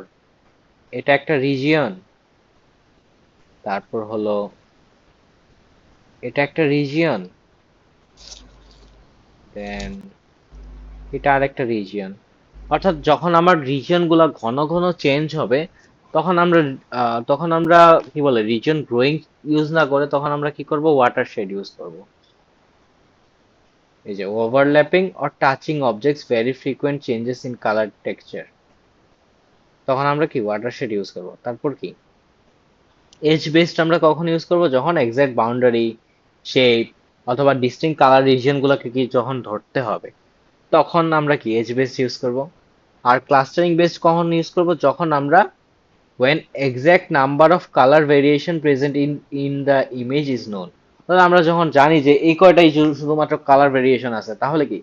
এটা একটা রিজিয়ন, তারপর হলো এটা একটা রিজিয়ন, দেন এটা আরেকটা রিজিয়ন। অর্থাৎ যখন আমার রিজিয়ন গুলা ঘন ঘন চেঞ্জ হবে, তখন আমরা তখন আমরা কি বলে রিজিয়ন গ্রোয়িং ইউজ না করে তখন আমরা কি করব, ওয়াটার শেড ইউজ করব। এই যে overlapping or touching objects very frequent changes in colour texture, তখন আমরা কি ওয়াটার শেড ইউজ করব। তারপর কি এজ বেসড আমরা কখন ইউজ করব, যখন এক্সাক্ট বাউন্ডারি, শেপ অথবা ডিস্টিংক্ট কালার রিজিয়ন গুলোকে কি যখন ধরতে হবে, তখন আমরা কি এজ বেসড ইউজ করব। আর ক্লাস্টারিং বেসড কখন ইউজ করব, যখন আমরা when exact number of color variation present in the image is known, তাহলে আমরা যখন জানি যে এই কয়টাই শুধুমাত্র কালার ভেরিয়েশন আছে, তাহলে কি,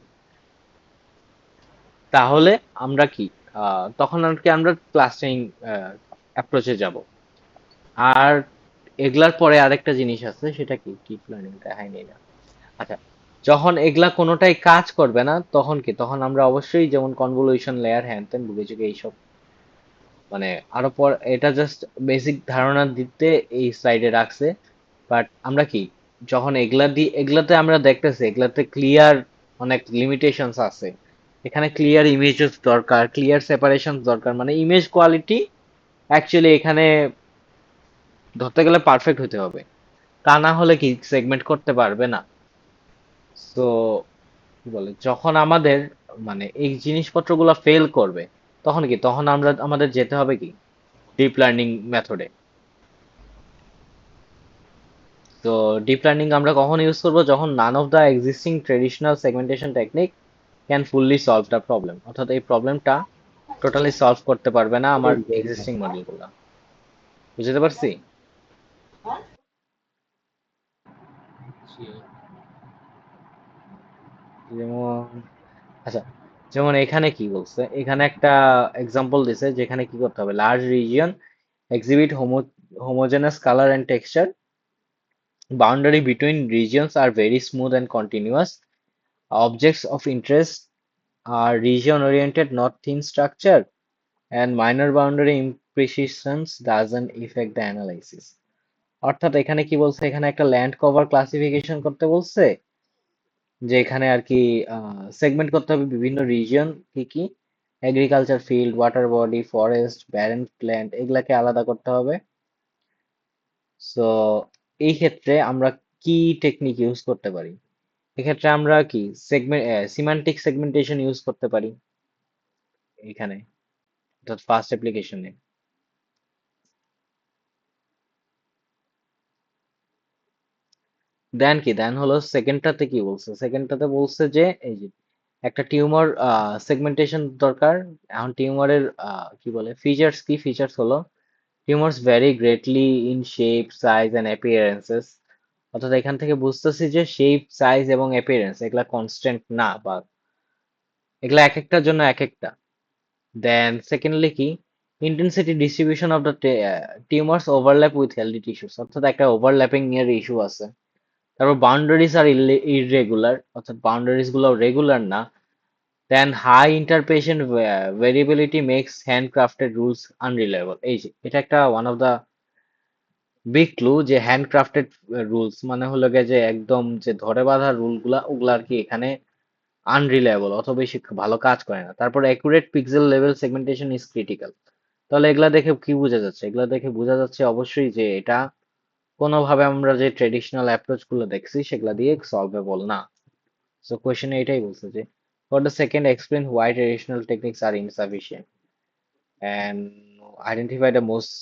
তাহলে আমরা কি তখন আর কি আমরা ক্লাস্টারিং অ্যাপ্রোচে যাব। আর এগুলার পরে আরেকটা জিনিস আছে, সেটা কি ডিপ লার্নিং দেখায়নি না। আচ্ছা, যখন এগুলা কোনোটাই কাজ করবে না, তখন কি, তখন আমরা অবশ্যই যেমন কনভলিউশন লেয়ার হ্যান ত্যান বুঝে এইসব, মানে আরো পর, এটা জাস্ট বেসিক ধারণা দিতে এই স্লাইডে রাখছে। বাট আমরা কি, যখন এগুলাতে আমরা দেখতেছি এগুলাতে ক্লিয়ার অনেক লিমিটেশনস আছে। এখানে ক্লিয়ার ইমেজেস দরকার, ক্লিয়ার সেপারেশন দরকার, মানে ইমেজ কোয়ালিটি অ্যাকচুয়ালি এখানে ধরতে গেলে পারফেক্ট হতে হবে, তা না হলে কি সেগমেন্ট করতে পারবে না। তো কি বলে, যখন আমাদের মানে এই জিনিসপত্রগুলো ফেল করবে, তখন কি, তখন আমরা আমাদের যেতে হবে কি ডিপ লার্নিং মেথডে। তো ডিপ লার্নিং আমরা কখন ইউজ করব, যখন none of the existing traditional segmentation technique can fully solve the problem, অর্থাৎ এই প্রবলেমটা টোটালি সলভ করতে পারবে না আমার এক্সিস্টিং মডেলগুলো। বুঝতে পারছি? যেমন আচ্ছা, যেমন এখানে কি বলছে, এখানে একটা এক্সাম্পল দিছে যেখানে কি করতে হবে, large region exhibit homogeneous color and texture, boundary between regions are very smooth and continuous, objects of interest are region oriented not thin structure, and minor boundary imprecisions doesn't affect the analysis. অর্থাৎ এখানে কি বলছে, এখানে একটা land cover classification করতে বলছে, যে এখানে আর কি সেগমেন্ট করতে হবে বিভিন্ন রিজিয়ন, কি কি agriculture field, water body, forest, barren plant, এগুলাকে আলাদা করতে হবে। সো এই ক্ষেত্রে আমরা কি টেকনিক ইউজ করতে পারি, এক্ষেত্রে আমরা কি সিমান্টিক সেগমেন্টেশন ইউজ করতে পারি এখানে, অর্থাৎ ফার্স্ট অ্যাপ্লিকেশনে। দেন কি, দেন হলো সেকেন্ডটাতে কি বলছে, সেকেন্ডটাতে বলছে যে এই যে একটা টিউমার সেগমেন্টেশন দরকার। এখন টিউমারের কি বলে ফিচার্স, কি ফিচার্স হলো, tumours vary greatly in shape, size and appearances, অর্থাৎ এখান থেকে বুঝতেছি যে শেপ, সাইজ এবং অ্যাপিয়ারেন্স এগুলা কনস্ট্যান্ট না, বা এগুলা এক একটার জন্য এক একটা। দেন সেকেন্ডলি কি, intensity distribution of the tumours overlap with healthy tissues, অর্থাৎ একটা ওভারল্যাপিং এর ইস্যু আছে। তারপর বাউন্ডারিজ আর ইররেগুলার, অর্থাৎ বাউন্ডারিজ গুলো রেগুলার না। Then high interpretation variability makes handcrafted rules unreliable, এই যে এটা একটা one of the big clue, যে হ্যান্ডক্রাফটেড রুলস মানে হলো গিয়ে যে একদম যে ধরে বাঁধা রুল গুলা, ওগুলা আর কি এখানে আনরিলায়েবল অথবা বেশি ভালো কাজ করে না। তারপর accurate pixel level segmentation is critical. তাহলে এগুলা দেখে কি বোঝা যাচ্ছে, এগুলা দেখে বোঝা যাচ্ছে অবশ্যই যে এটা কোনোভাবে আমরা যে ট্রেডিশনাল অ্যাপ্রোচ গুলো দেখছি সেগুলা দিয়ে সলভেবল না। সো কোয়েশ্চেনে এটাই বলছে যে for the second explain why traditional techniques are insufficient and identify the most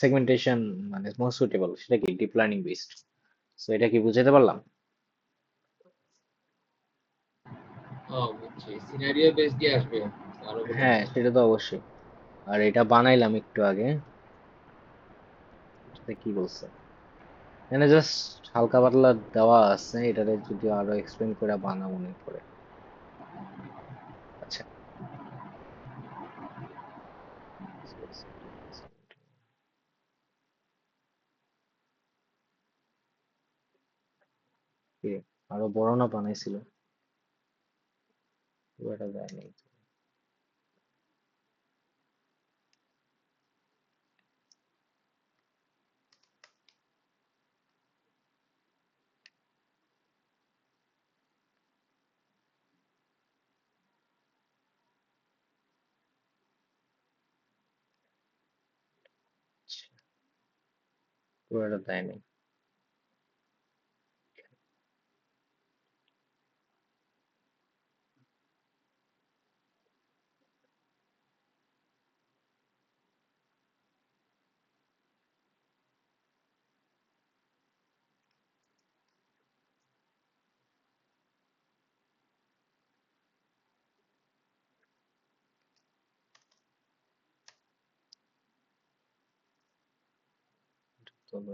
segmentation মানে মোস্ট সুটেবল, সেটা কি ডিপ লার্নিং বেসড। সো এটা কি বুঝাতে পারলাম? ও বুঝছি, সিনারিও বেস দিয়ে আসবে আরো বলুন। হ্যাঁ, সেটা তো অবশ্যই। আর এটা বানাইলাম একটু আগে, এটাতে কি বলছে, এখানে জাস্ট হালকা পাতলা দেওয়া আছে, এটাতে যদি আরো এক্সপ্লেন করে বানাবো মনে করে। আচ্ছা, এ, আরো বড় না বানাইছিল, খুব একটা দেয় নাই। পুরোটা দেয়নি। তবে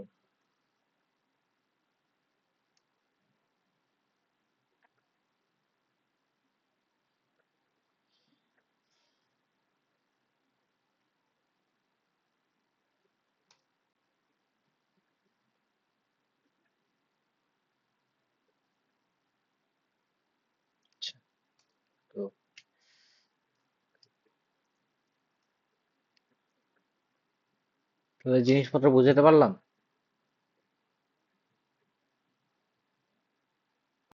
আচ্ছা, তো তাহলে জিনিসপত্র বুঝাতে পারলাম।